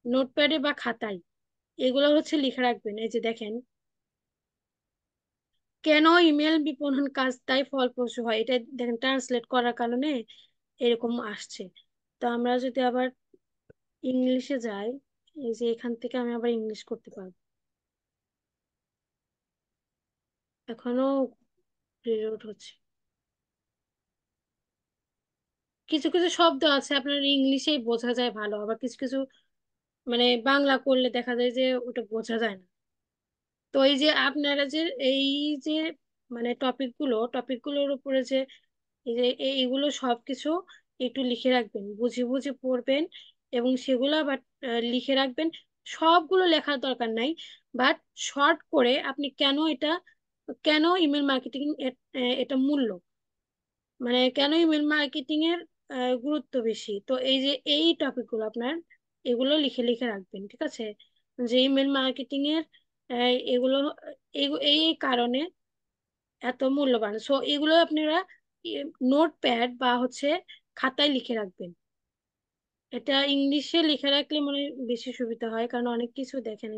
Speaker 1: নোটপ্যাডে বা খাতায় এগুলো হচ্ছে লিখে রাখবেন। এই যে দেখেন, কেন ইমেল বিপণন কাজ তাই ফলপ্রসূ হয়, এটা দেখেন ট্রান্সলেট করার কারণে এরকম আসছে। তো আমরা যদি আবার ইংলিশে যাই, এই যে এখান থেকে আমি আবার ইংলিশ করতে পারবো। এখনো রিলোড হচ্ছে। কিছু কিছু শব্দ আছে আপনার ইংলিশেই বোঝা যায় ভালো, আবার কিছু কিছু মানে বাংলা করলে দেখা যায় যে ওটা বোঝা যায় না। তো এই যে আপনারা যে এই যে মানে টপিকগুলোর উপরে যে এই যে এইগুলো সবকিছু একটু লিখে রাখবেন, বুঝে বুঝে পড়বেন এবং সেগুলো আবার লিখে রাখবেন। সবগুলো লেখার দরকার নাই, বাট শর্ট করে আপনি কেন ইমেল মার্কেটিং এটা মূল্য, মানে কেন ইমেল মার্কেটিং এর গুরুত্ব বেশি। তো এই যে এই টপিকগুলো আপনার এগুলো লিখে লিখে রাখবেন, ঠিক আছে? যে ইমেল মার্কেটিং এর এগুলো এই এই কারণে এত মূল্যবান। সো এগুলো আপনারা নোটপ্যাড বা হচ্ছে খাতায় লিখে রাখবেন। এটা ইংলিশে লিখে রাখলে মনে হয় বেশি সুবিধা হয়, কারণ অনেক কিছু দেখেন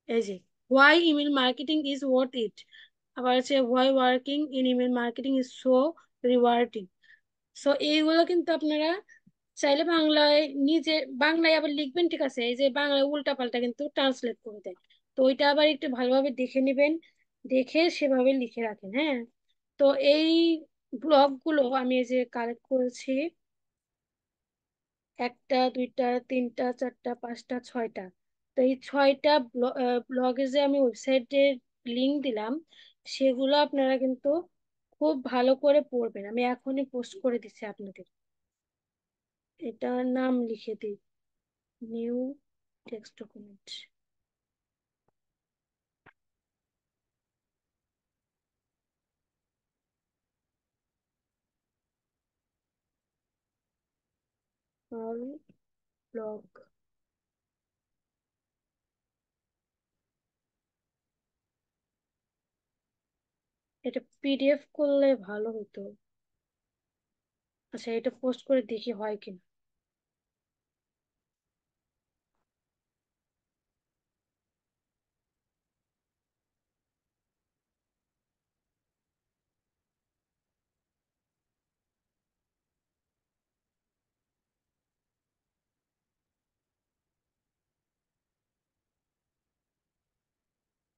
Speaker 1: এই যে why email marketing is worth it, আবার হচ্ছে why working in email marketing is so rewarding. So এইগুলো কিন্তু আপনারা চাইলে বাংলায় নিজে বাংলায় আবার লিখবেন, ঠিক আছে? এই যে বাংলায় উল্টা পাল্টা কিন্তু ট্রান্সলেট করে দেয়। তো ওইটা আবার একটু ভালোভাবে দেখে নেবেন, দেখে সেভাবে লিখে রাখেন, হ্যাঁ? তো এই ব্লগগুলো আমি এই যে কালেক্ট করেছি, একটা দুইটা তিনটা চারটা পাঁচটা ছয়টা। তো এই ছয়টা ব্লগে যে আমি ওয়েবসাইটের লিংক দিলাম সেগুলো আপনারা কিন্তু খুব ভালো করে পড়বেন। আমি এখনই পোস্ট করে দিচ্ছি আপনাদের। এটার নাম লিখে দিই, new text document. All blog, এটা পিডিএফ করলে ভালো হতো। আচ্ছা, এটা পোস্ট করে দেখি হয় কিনা।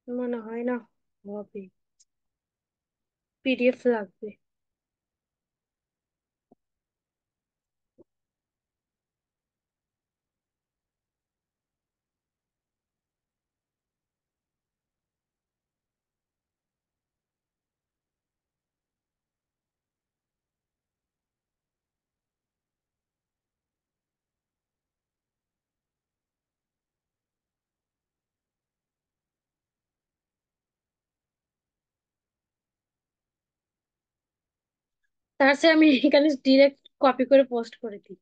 Speaker 1: মনে হয় না হবে, পিডিএফ লাগবে। তার চেয়ে আমি এখানে ডিরেক্ট কপি করে পোস্ট করে দিই,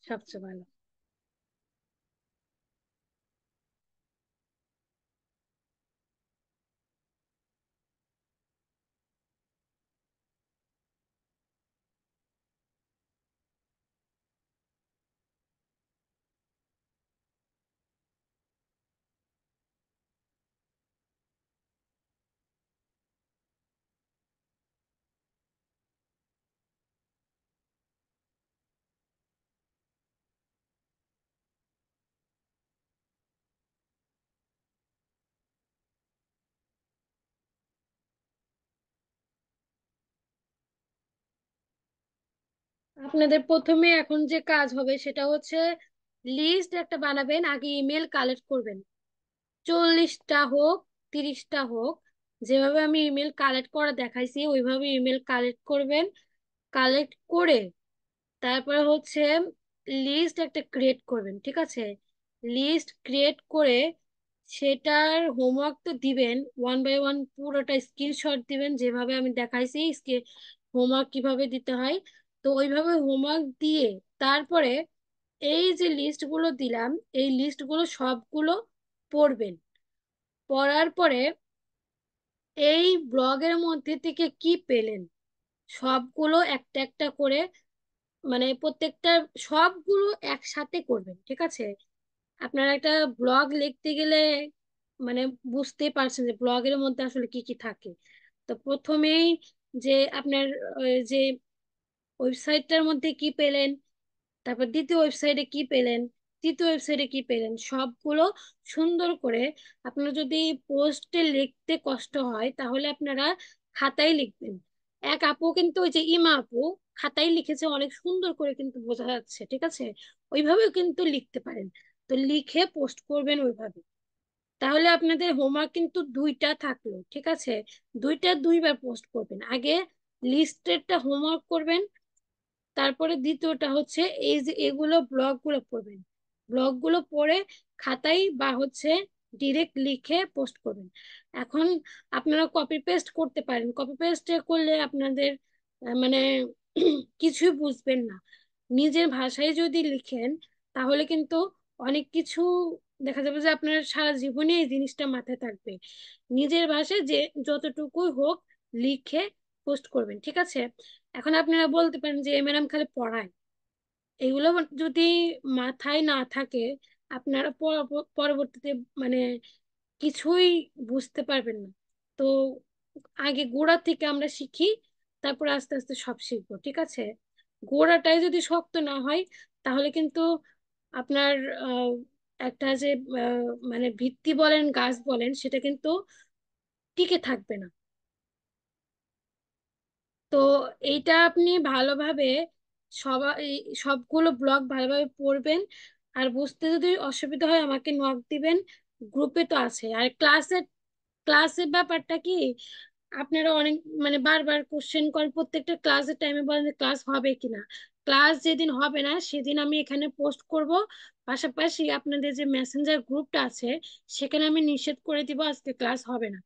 Speaker 1: সবচেয়ে ভালো। আপনাদের প্রথমে এখন যে কাজ হবে সেটা হচ্ছে লিস্ট একটা বানাবেন, আগে ইমেল কালেক্ট করবেন, 40টা হোক 30টা হোক, যেভাবে আমি ইমেল কালেক্ট করা দেখাইছি ওইভাবে ইমেল কালেক্ট করবেন। কালেক্ট করে তারপরে হচ্ছে লিস্ট একটা ক্রিয়েট করবেন, ঠিক আছে? লিস্ট ক্রিয়েট করে সেটার হোমওয়ার্ক তো দিবেন, ওয়ান বাই ওয়ান পুরোটা স্ক্রিনশট দিবেন যেভাবে আমি দেখাইছি হোমওয়ার্ক কিভাবে দিতে হয়। তো ওইভাবে হোমওয়ার্ক দিয়ে তারপরে এই যে লিস্টগুলো দিলাম এই লিস্টগুলো সবগুলো পড়বেন। পড়ার পরে এই ব্লগের মধ্যে থেকে কি পেলেন সবগুলো একটা একটা করে, মানে প্রত্যেকটা সবগুলো একসাথে করবেন, ঠিক আছে? আপনার একটা ব্লগ লিখতে গেলে মানে বুঝতেই পারছেন যে ব্লগের মধ্যে আসলে কি কি থাকে। তো প্রথমেই যে আপনার যে ওয়েবসাইটটার মধ্যে কি পেলেন, তারপর দ্বিতীয় ওয়েবসাইটে কি পেলেন, তৃতীয় ওয়েবসাইটে কি পেলেন, সবগুলো সুন্দর করে। আপনার যদি পোস্টে লিখতে কষ্ট হয় তাহলে আপনারা খাতায় লিখবেন। এক আপু কিন্তু ওই যে ইমা আপু খাতায় লিখেছে, অনেক সুন্দর করে কিন্তু বোঝা যাচ্ছে, ঠিক আছে? ওইভাবেও কিন্তু লিখতে পারেন। তো লিখে পোস্ট করবেন ওইভাবে। তাহলে আপনাদের হোমওয়ার্ক কিন্তু দুইটা থাকলো, ঠিক আছে? দুইটা দুইবার পোস্ট করবেন। আগে লিস্টেডটা হোমওয়ার্ক করবেন, তারপরে দ্বিতীয়টা হচ্ছে এই যে এগুলো ব্লগ গুলো পড়বেন। ব্লগ গুলো পড়ে খাতায় বা হচ্ছে ডিরেক্ট লিখে পোস্ট করবেন। এখন আপনারা কপি পেস্ট করতে পারেন, কপি পেস্ট করলে আপনাদের মানে কিছুই বুঝবেন না। নিজের ভাষায় যদি লিখেন তাহলে কিন্তু অনেক কিছু দেখা যাবে যে আপনার সারা জীবনে এই জিনিসটা মাথায় থাকবে। নিজের ভাষায় যে যতটুকুই হোক লিখে পোস্ট করবেন, ঠিক আছে? এখন আপনারা বলতে পারেন যে ম্যাডাম খালি পড়ায়, এগুলো যদি মাথায় না থাকে আপনারা পরবর্তীতে মানে কিছুই বুঝতে পারবেন না। তো আগে গোড়া থেকে আমরা শিখি, তারপর আস্তে আস্তে সব শিখবো, ঠিক আছে? গোড়াটাই যদি শক্ত না হয় তাহলে কিন্তু আপনার আহ, একটা যে মানে ভিত্তি বলেন গাছ বলেন সেটা কিন্তু টিকে থাকবে না। তো এইটা আপনি ভালোভাবে সবাই সবগুলো ব্লগ ভালোভাবে পড়বেন। আর বুঝতে যদি অসুবিধা হয় আমাকে নক দিবেন, গ্রুপে তো আছে। আর ক্লাসের ব্যাপারটা কি, আপনারা অনেক মানে বারবার কোশ্চেন করেন প্রত্যেকটা ক্লাসের টাইমে, বলেন যে ক্লাস হবে কিনা। ক্লাস যেদিন হবে না সেদিন আমি এখানে পোস্ট করব। পাশাপাশি আপনাদের যে মেসেঞ্জার গ্রুপটা আছে সেখানে আমি নিষেধ করে দিব আজকে ক্লাস হবে না।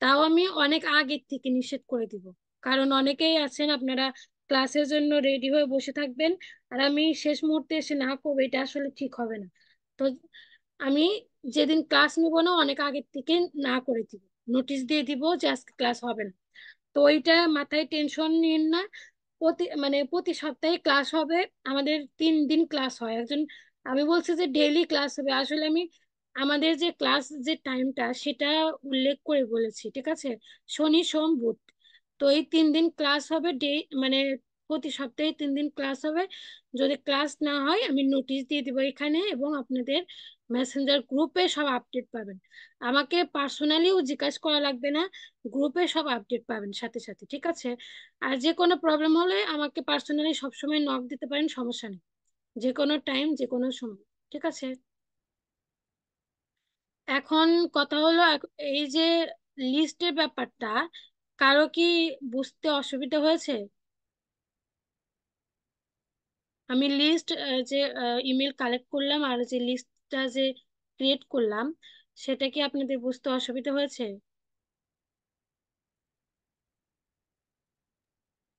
Speaker 1: তাও আমি অনেক আগের থেকে নিষেধ করে দিব, কারণ অনেকেই আছেন আপনারা ক্লাসের জন্য রেডি হয়ে বসে থাকবেন আর আমি শেষ মুহূর্তে এসে না করবো, এটা আসলে ঠিক হবে না। তো আমি যেদিন ক্লাস নিব না অনেক আগের থেকে না করে দিব, নোটিশ দিয়ে দিব যে আজকে ক্লাস হবে না। তো ওইটা মাথায় টেনশন নিন না। প্রতি সপ্তাহে ক্লাস হবে। আমাদের 3 দিন ক্লাস হয় একজন। আমি বলছি যে ডেইলি ক্লাস হবে, আসলে আমি আমাদের যে ক্লাস যে টাইমটা সেটা উল্লেখ করে বলেছি, ঠিক আছে? শনি সোম বুধ। তো এই 3 দিন ক্লাস হবে মানে প্রতি সপ্তাহে 3 দিন ক্লাস হবে। যদি ক্লাস না হয় আমি নোটিশ দিয়ে দিব এখানে, এবং আপনাদের মেসেঞ্জার গ্রুপে সব আপডেট পাবেন। আমাকে পার্সোনালিও জিজ্ঞাসা করা লাগবে না, গ্রুপে সব আপডেট পাবেন সাথে সাথে, ঠিক আছে? আর যে কোনো প্রবলেম হলে আমাকে পার্সোনালি সবসময় নক দিতে পারেন, সমস্যা নেই। যে কোনো টাইম যে কোনো সময়, ঠিক আছে? এখন কথা হলো এই যে লিস্টের ব্যাপারটা কারো কি বুঝতে অসুবিধা হয়েছে? আমি লিস্ট যে ইমেল কালেক্ট করলাম আর যে লিস্টটা যে ক্রিয়েট করলাম সেটা কি আপনাদের বুঝতে অসুবিধা হয়েছে?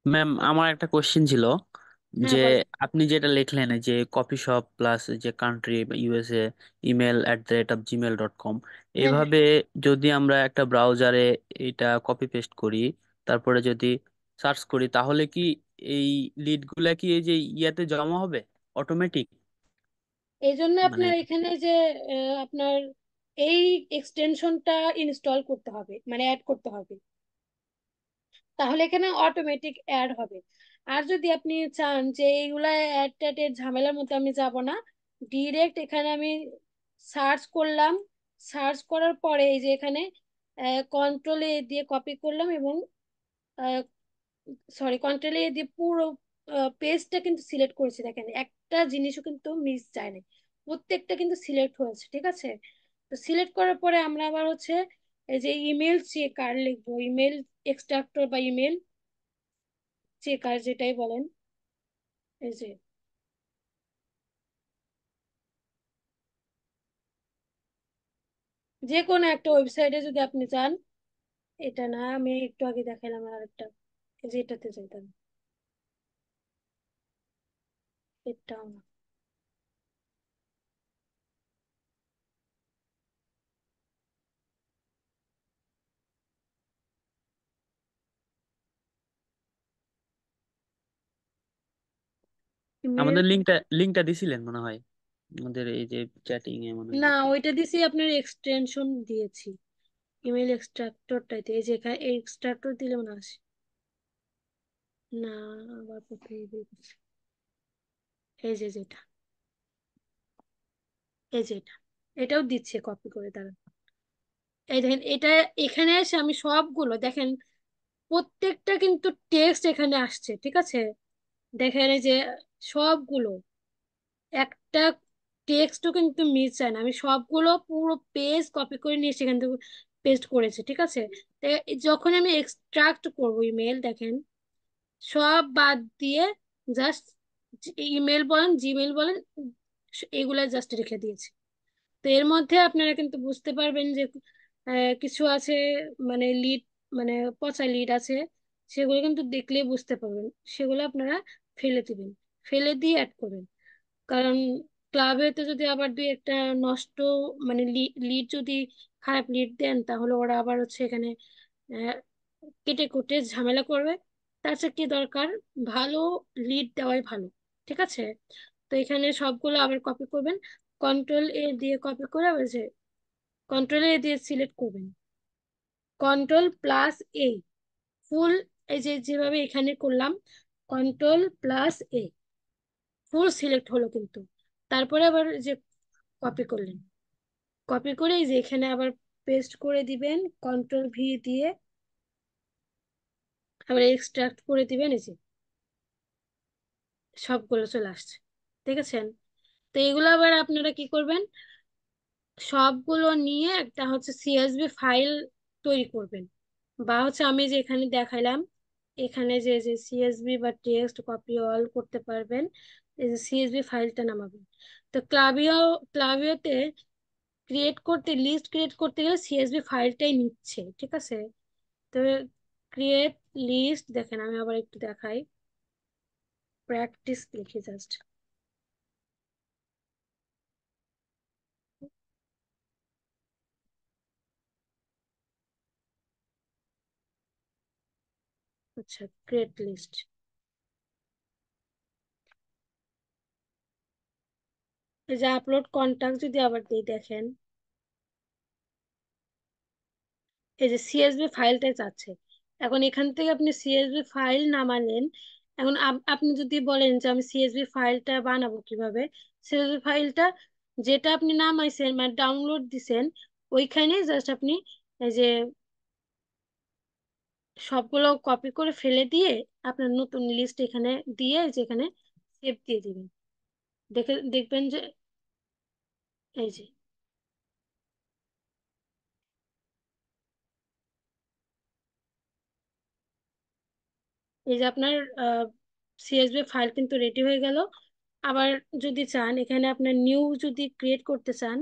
Speaker 2: ম্যাম আমার একটা কোশ্চেন ছিল
Speaker 1: হ্যাঁ
Speaker 2: যে
Speaker 1: বলেন।
Speaker 2: আপনি যেটা লিখলেন এই যে কফি শপ প্লাস যে কান্ট্রি ইউএসএ email@gmail.com,
Speaker 1: হ্যাঁ হ্যাঁ,
Speaker 2: এভাবে যদি আমরা একটা ব্রাউজারে এটা কপি পেস্ট করি, তারপরে যদি সার্চ করি, তাহলে কি এই লিড গুলা কি এই যে ইয়াতে জমা হবে অটোমেটিক?
Speaker 1: এই জন্য
Speaker 2: মানে
Speaker 1: আপনার এখানে যে আপনার এই এক্সটেনশনটা ইনস্টল করতে হবে, মানে অ্যাড করতে হবে, তাহলে এখানে অটোমেটিক অ্যাড হবে। আর যদি আপনি চান যে এইগুলা অ্যাড ট্যাডের ঝামেলার মধ্যে আমি যাব না, ডিরেক্ট এখানে আমি সার্চ করলাম, সার্চ করার পরে এই যে এখানে কন্ট্রোলে দিয়ে কপি করলাম এবং সরি কন্ট্রোলে দিয়ে পুরো পেজটা কিন্তু সিলেক্ট করেছি, দেখেন একটা জিনিসও কিন্তু মিস যায় না, প্রত্যেকটা কিন্তু সিলেক্ট হয়েছে, ঠিক আছে? তো সিলেক্ট করার পরে আমরা আবার হচ্ছে এই যে ইমেল চেকার লিখবো, ইমেল এক্সট্রাক্টর বা ইমেল চেকার যেটাই বলেন। এই যে যে কোনো একটা ওয়েবসাইটে যদি আপনি চান, এটা না, আমি একটু আগে দেখালাম আরেকটা, এই যে এটাতে যেতাম, এটা ইমেল।
Speaker 2: আমাদের লিঙ্কটা দিছিলেন মনে হয়, আমাদের এই যে চ্যাটিং এ মনে হয়
Speaker 1: না,
Speaker 2: দিছিলেন।
Speaker 1: ওইটা দিছি, আপনার এক্সটেনশন দিয়েছি ইমেল এক্সট্রাক্টরটাইতে, এই যে এখানে এক্সট্রাক্টর দিলে মনে আসে না। আবার কোথায় দিয়েছি? এই যে যেটা, এই যে এটাও দিচ্ছে কপি করে তারা। এই দেখেন এটা, এখানে এসে আমি সবগুলো দেখেন, প্রত্যেকটা কিন্তু টেক্সট এখানে আসছে, ঠিক আছে? দেখেন এই যে সবগুলো, একটা টেক্সটও কিন্তু মিস যায় না, আমি সবগুলো পুরো পেজ কপি করে নিয়ে সেখান থেকে পেস্ট করেছি, ঠিক আছে? তো যখন আমি এক্সট্রাক্ট করবো ইমেল, দেখেন সব বাদ দিয়ে জাস্ট ইমেল বলেন, জিমেল বলেন, এগুলা জাস্ট রেখে দিয়েছি। তো এর মধ্যে আপনারা কিন্তু বুঝতে পারবেন যে কিছু আছে, মানে লিড, মানে পচা লিড আছে, সেগুলো কিন্তু দেখলে বুঝতে পারবেন, সেগুলো আপনারা ফেলে দিবেন, ফেলে দিয়ে অ্যাড করবেন। কারণ ক্লাবেতে যদি আবার দুই একটা নষ্ট, মানে লিড যদি খারাপ লিড দেন, তাহলে ওরা আবার হচ্ছে এখানে আহ, কেটে কুটে ঝামেলা করবে। তার চেয়ে কি দরকার, ভালো লিড দেওয়াই ভালো, ঠিক আছে? তো এখানে সবগুলো আবার কপি করবেন, কন্ট্রোল এ দিয়ে কপি করে আবার যে কন্ট্রোল এ দিয়ে সিলেক্ট করবেন, কন্ট্রোল প্লাস এ, ফুল, এই যে যেভাবে এখানে করলাম, কন্ট্রোল প্লাস এ, ফুল সিলেক্ট হলো কিন্তু। তারপরে আবার যে কপি করলেন, কপি করে এই যে এখানে আবার পেস্ট করে দিবেন, কন্ট্রোল ভি দিয়ে আবার এক্সট্রাক্ট করে দিবেন, এই যে সবগুলো চলে আসছে, দেখেছেন? তো এগুলো আবার আপনারা কি করবেন, সবগুলো নিয়ে একটা হচ্ছে সিএসভি ফাইল তৈরি করবেন, বা হচ্ছে আমি যে এখানে দেখাইলাম, এখানে যে যে সিএসভি বা টেক্সট কপি অল করতে পারবেন, এই যে সিএসভি ফাইলটা নামাবেন। তো ক্লাভিওতে লিস্ট ক্রিয়েট করতে গেলে সিএসভি ফাইলটাই নিচ্ছে, ঠিক আছে? তো ক্রিয়েট লিস্ট, দেখেন আমি আবার একটু দেখাই, প্র্যাকটিস লিখে জাস্ট, আচ্ছা ক্রিয়েট লিস্ট, এই যে আপলোড কন্টাক্ট যদি আবার দিই, দেখেন এই যে সিএসভি ফাইলটাই চাচ্ছে। এখন এখান থেকে আপনি সিএসভি ফাইল নামালেন, এখন আপনি যদি বলেন যে আমি সিএসভি ফাইলটা বানাবো কিভাবে, সিএসভি ফাইলটা যেটা আপনি নামাইছেন মানে ডাউনলোড দিছেন, ওইখানে জাস্ট আপনি এই যে সবগুলো কপি করে ফেলে দিয়ে আপনার নতুন লিস্ট এখানে দিয়ে যেখানে সেভ দিয়ে দিবেন, দেখবেন যে এই যে এই যে আপনার সিএসভি ফাইল কিন্তু রেডি হয়ে গেল। আবার যদি চান এখানে আপনার নিউ যদি ক্রিয়েট করতে চান,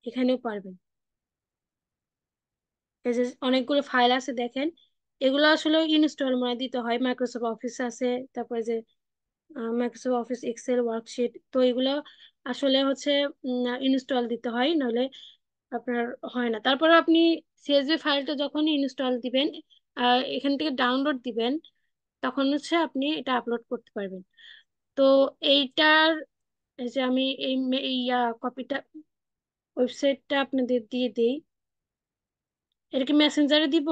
Speaker 1: এখানেও পারবেন। এই যে অনেকগুলো ফাইল আছে দেখেন, এগুলো আসলে ইনস্টল মানে দিতে হয়, মাইক্রোসফট অফিস আছে, তারপরে যে মাইক্রোসফট অফিস এক্সেল ওয়ার্কশিট, তো এগুলো আসলে হচ্ছে ইনস্টল দিতে হয়, নইলে আপনার হয় না। তারপরে আপনি সিএসভি ফাইলটা যখন ইনস্টল দিবেন, এখান থেকে ডাউনলোড দিবেন, তখন হচ্ছে আপনি এটা আপলোড করতে পারবেন। তো এইটার, এই যে আমি এই কপিটা, ওয়েবসাইটটা আপনাদের দিয়ে দিই, এটা কি মেসেঞ্জারে দিব?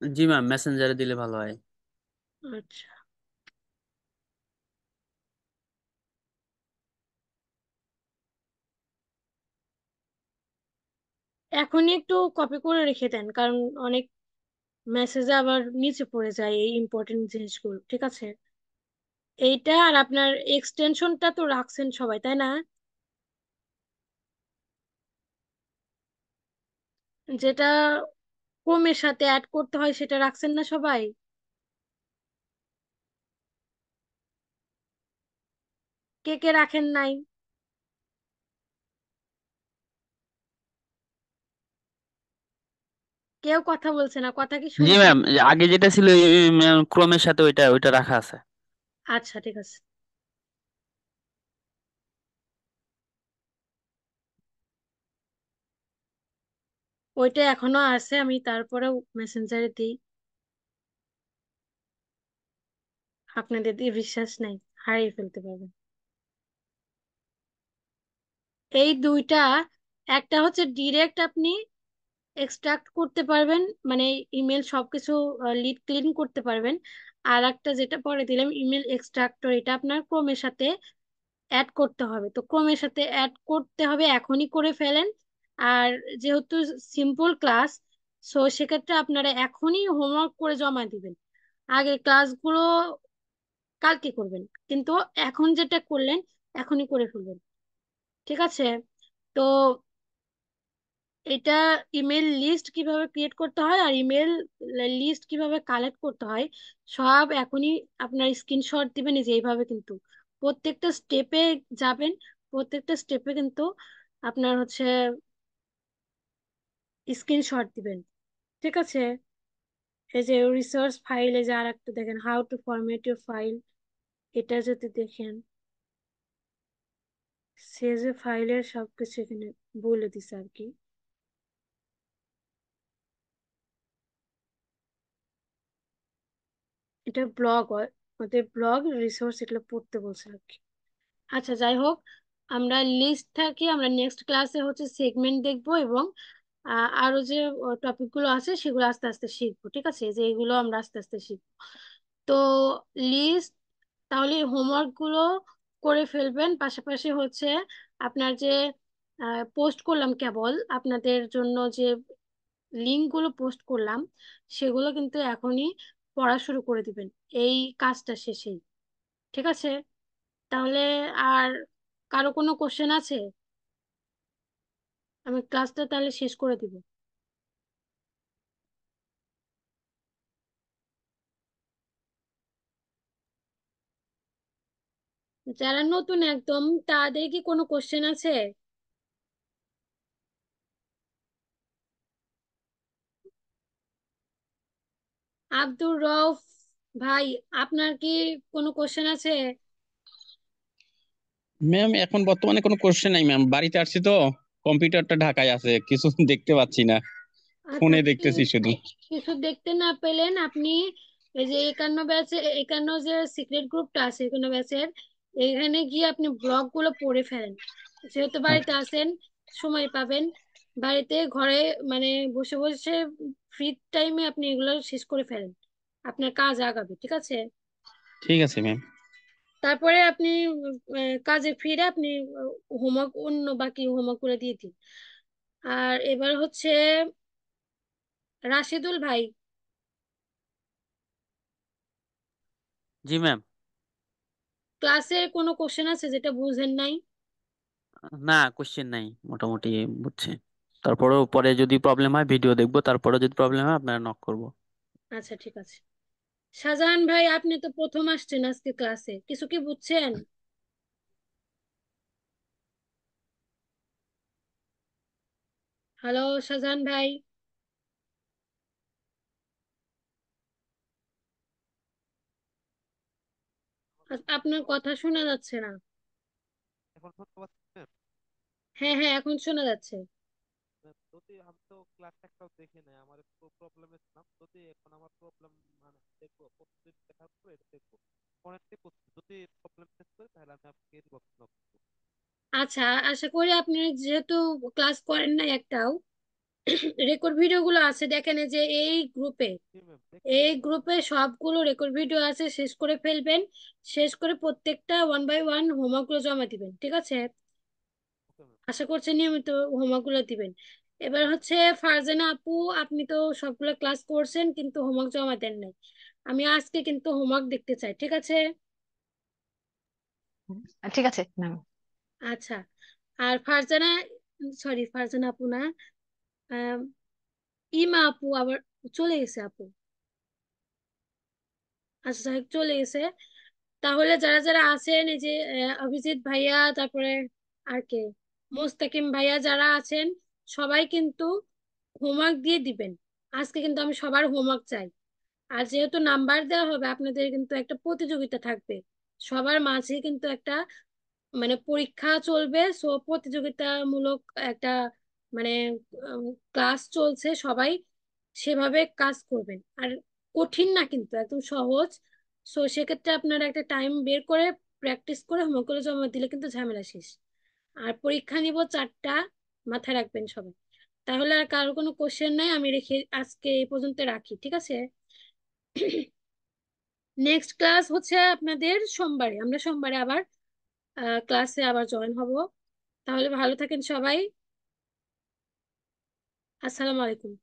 Speaker 2: জি ম্যাম, মেসেঞ্জারে দিলে ভালো হয়।
Speaker 1: আচ্ছা, এখনই একটু কপি করে রেখে দেন, কারণ অনেক মেসেজে আবার নিচে পড়ে যায় এই ইম্পর্টেন্ট জিনিসগুলো, ঠিক আছে? এইটা আর আপনার এক্সটেনশনটা তো রাখছেন সবাই, তাই না? যেটা ক্রমের সাথে অ্যাড করতে হয় সেটা রাখছেন না সবাই? কে কে রাখেন নাই? কেউ কথা বলছে না, কথা কি
Speaker 2: জি
Speaker 1: শুনছেন?
Speaker 2: ম্যাম, আগে যেটা ছিল ক্রমের সাথে ওইটা ওইটা রাখা আছে।
Speaker 1: আচ্ছা ঠিক আছে। ওইটা এখনো আছে, আমি তারপরেও মেসেঞ্জারে দিই। আপনাদের দিয়ে বিশ্বাস নাই, হারিয়ে ফেলতে পারবেন। এই দুইটা, একটা হচ্ছে ডিরেক্ট আপনি এক্সট্রাক্ট করতে পারবেন, মানে ইমেল সবকিছু লিড ক্লিন করতে পারবেন। আর একটা যেটা পরে দিলাম ইমেল এক্সট্রাক্টর, এটা আপনার ক্রমের সাথে অ্যাড করতে হবে। তো ক্রমের সাথে অ্যাড করতে হবে, এখনই করে ফেলেন। আর যেহেতু সিম্পল ক্লাস, সো সেক্ষেত্রে আপনারা এখনই হোমওয়ার্ক করে জমা দিবেন। আগের ক্লাসগুলো কালকে করবেন, কিন্তু এখন যেটা করলেন এখনই করে ফেলবেন, ঠিক আছে? তো এটা ইমেল লিস্ট কিভাবে ক্রিয়েট করতে হয় আর ইমেল লিস্ট কিভাবে কালেক্ট করতে হয় সব এখনই আপনার স্ক্রিনশট দিবেন, এই যে এইভাবে কিন্তু প্রত্যেকটা স্টেপে যাবেন। প্রত্যেকটা স্টেপে কিন্তু আপনার হচ্ছে স্ক্রিনশট দিবেন, ঠিক আছে? এই যে রিসোর্স ফাইলে যে আর একটা দেখেন, how to format your file, এটা যদি দেখেন, সে যে ফাইলের সবকিছু এখানে বলে দিছে আর কি। এটা ব্লগ, ওদের ব্লগ রিসোর্স এগুলো পড়তে বলছে আর কি। আচ্ছা যাই হোক, আমরা লিস্ট থাকি, আমরা নেক্সট ক্লাসে হচ্ছে সেগমেন্ট দেখবো, এবং আরো যে টপিক গুলো আছে সেগুলো আস্তে আস্তে শিখবো, ঠিক আছে? যে এগুলো আমরা আস্তে আস্তে শিখবো। তো লিস্ট, তাহলে হোমওয়ার্ক গুলো করে ফেলবেন। পাশাপাশি হচ্ছে আপনার যে পোস্ট করলাম কেবল আপনাদের জন্য, যে লিঙ্ক গুলো পোস্ট করলাম সেগুলো কিন্তু এখনই পড়া শুরু করে দিবেন এই কাজটা শেষেই, ঠিক আছে? তাহলে আর কারো কোনো কোশ্চেন আছে? আমি ক্লাসটা তাহলে শেষ করে দিব। যারা নতুন একদম, তাদের কি কোনো কোশ্চেন আছে? আব্দুর রউফ ভাই, আপনার কি কোনো কোশ্চেন আছে?
Speaker 7: ম্যাম এখন বর্তমানে কোনো কোশ্চেন নাই ম্যাম, বাড়িতে আসছি তো, কম্পিউটারটা ঢাকায় আছে, কিছু দেখতে পাচ্ছি না,
Speaker 1: আচ্ছা,
Speaker 7: ফোনে
Speaker 1: যদি
Speaker 7: দেখতেছি শুধু।
Speaker 1: কিছু দেখতে না পেলেন, আপনি এই যে 51 ব্যাচে, 51 যে সিক্রেট গ্রুপটা আছে 51 ব্যাচের, এখানে গিয়ে আপনি ব্লগ গুলো পড়ে ফেলেন। যেহেতু বাড়িতে আছেন, সময় পাবেন, বাড়িতে ঘরে মানে বসে বসে ফ্রি টাইমে আপনি এগুলো শেষ করে ফেলেন, আপনার কাজ আগাবে, ঠিক আছে?
Speaker 7: ঠিক আছে ম্যাম।
Speaker 1: তারপরে আপনি কাজে ফিরে আপনি হোমওয়ার্ক, অন্য বাকি হোমওয়ার্ক করে দিয়ে দিন। আর এবার হচ্ছে রাশিদুল ভাই,
Speaker 2: জি ম্যাম।
Speaker 1: ক্লাসে কোনো কোশ্চেন আছে যেটা বুঝেন নাই?
Speaker 2: না, কোশ্চেন নাই, মোটামুটি বুঝছে। তারপরেও পরে যদি প্রবলেম হয় ভিডিও দেখবো, তারপরে যদি প্রবলেম হয় আপনারা নক করবো।
Speaker 1: আচ্ছা ঠিক আছে। শাহজাহান ভাই, আপনি তো প্রথম আসছেন আজকে ক্লাসে, কিছু কি বুঝছেন? হ্যালো শাহজাহান ভাই, আপনার কথা শোনা যাচ্ছে না।
Speaker 8: এখন শুনতে পাচ্ছেন?
Speaker 1: হ্যাঁ হ্যাঁ, এখন শোনা যাচ্ছে।
Speaker 8: যদি আমি তো ক্লাস একটাও দেখি নাই, আমার একটু প্রবলেমে ছিলাম, যদি এখন আমার প্রবলেম মানে দেখবো, প্রতিদিন দেখার পরে এটা দেখবো, অনেকটাই করছি, যদি প্রবলেম ফেস করি তাহলে আমি আপনাকে ইনবক্স করবো।
Speaker 1: আচ্ছা, আশা করি আপনি যেহেতু ক্লাস করেন না একটাও, রেকর্ড ভিডিও গুলো আছে দেখেন, এই যে এই গ্রুপে,
Speaker 8: জি ম্যাম, দেখছি
Speaker 1: এই
Speaker 8: তো।
Speaker 1: গ্রুপে সবগুলো রেকর্ড ভিডিও আছে, শেষ করে ফেলবেন। শেষ করে প্রত্যেকটা 1 বাই 1 হোমওয়ার্ক গুলো জমা দিবেন, ঠিক আছে?
Speaker 8: Okay ma'am.
Speaker 1: আশা করছি নিয়মিত হোমওয়ার্ক গুলো দিবেন। এবার হচ্ছে ফারজানা আপু, আপনি তো সবগুলো ক্লাস করছেন কিন্তু হোমওয়ার্ক জমা দেন নাই। আমি আজকে কিন্তু হোমওয়ার্ক দেখতে চাই, ঠিক আছে?
Speaker 5: ঠিক আছে ম্যাম।
Speaker 1: আচ্ছা। আর ফারজানা, সরি ফারজানা আপু না, ইমা আপু আবার চলে গেছে আপু। আচ্ছা যাই হোক, চলে গেছে। তাহলে যারা যারা আছেন, এই যে অভিজিৎ ভাইয়া, তারপরে আর কে, মোস্তাকিম ভাইয়া, যারা আছেন সবাই কিন্তু হোমওয়ার্ক দিয়ে দিবেন। আজকে কিন্তু আমি সবার হোমওয়ার্ক চাই। আর যেহেতু নাম্বার দেওয়া হবে, আপনাদের কিন্তু একটা প্রতিযোগিতা থাকবে। সবার মাঝে কিন্তু একটা মানে পরীক্ষা চলবে, সো প্রতিযোগিতামূলক একটা মানে ক্লাস চলছে, সবাই সেভাবে কাজ করবেন। আর কঠিন না, কিন্তু একদম সহজ। সো সেক্ষেত্রে আপনারা একটা টাইম বের করে প্র্যাকটিস করে হোমওয়ার্ক করে জমা দিলে কিন্তু ঝামেলা শেষ। আর পরীক্ষা নিব 4টা, মাথায় রাখবেন সবাই। তাহলে আর কারো কোনো কোশ্চেন নাই, আমি রেখে আজকে এই পর্যন্ত রাখি, ঠিক আছে? নেক্সট ক্লাস হচ্ছে আপনাদের সোমবারে, আমরা সোমবারে আবার ক্লাসে আবার জয়েন হব। তাহলে ভালো থাকেন সবাই। আসসালামু আলাইকুম।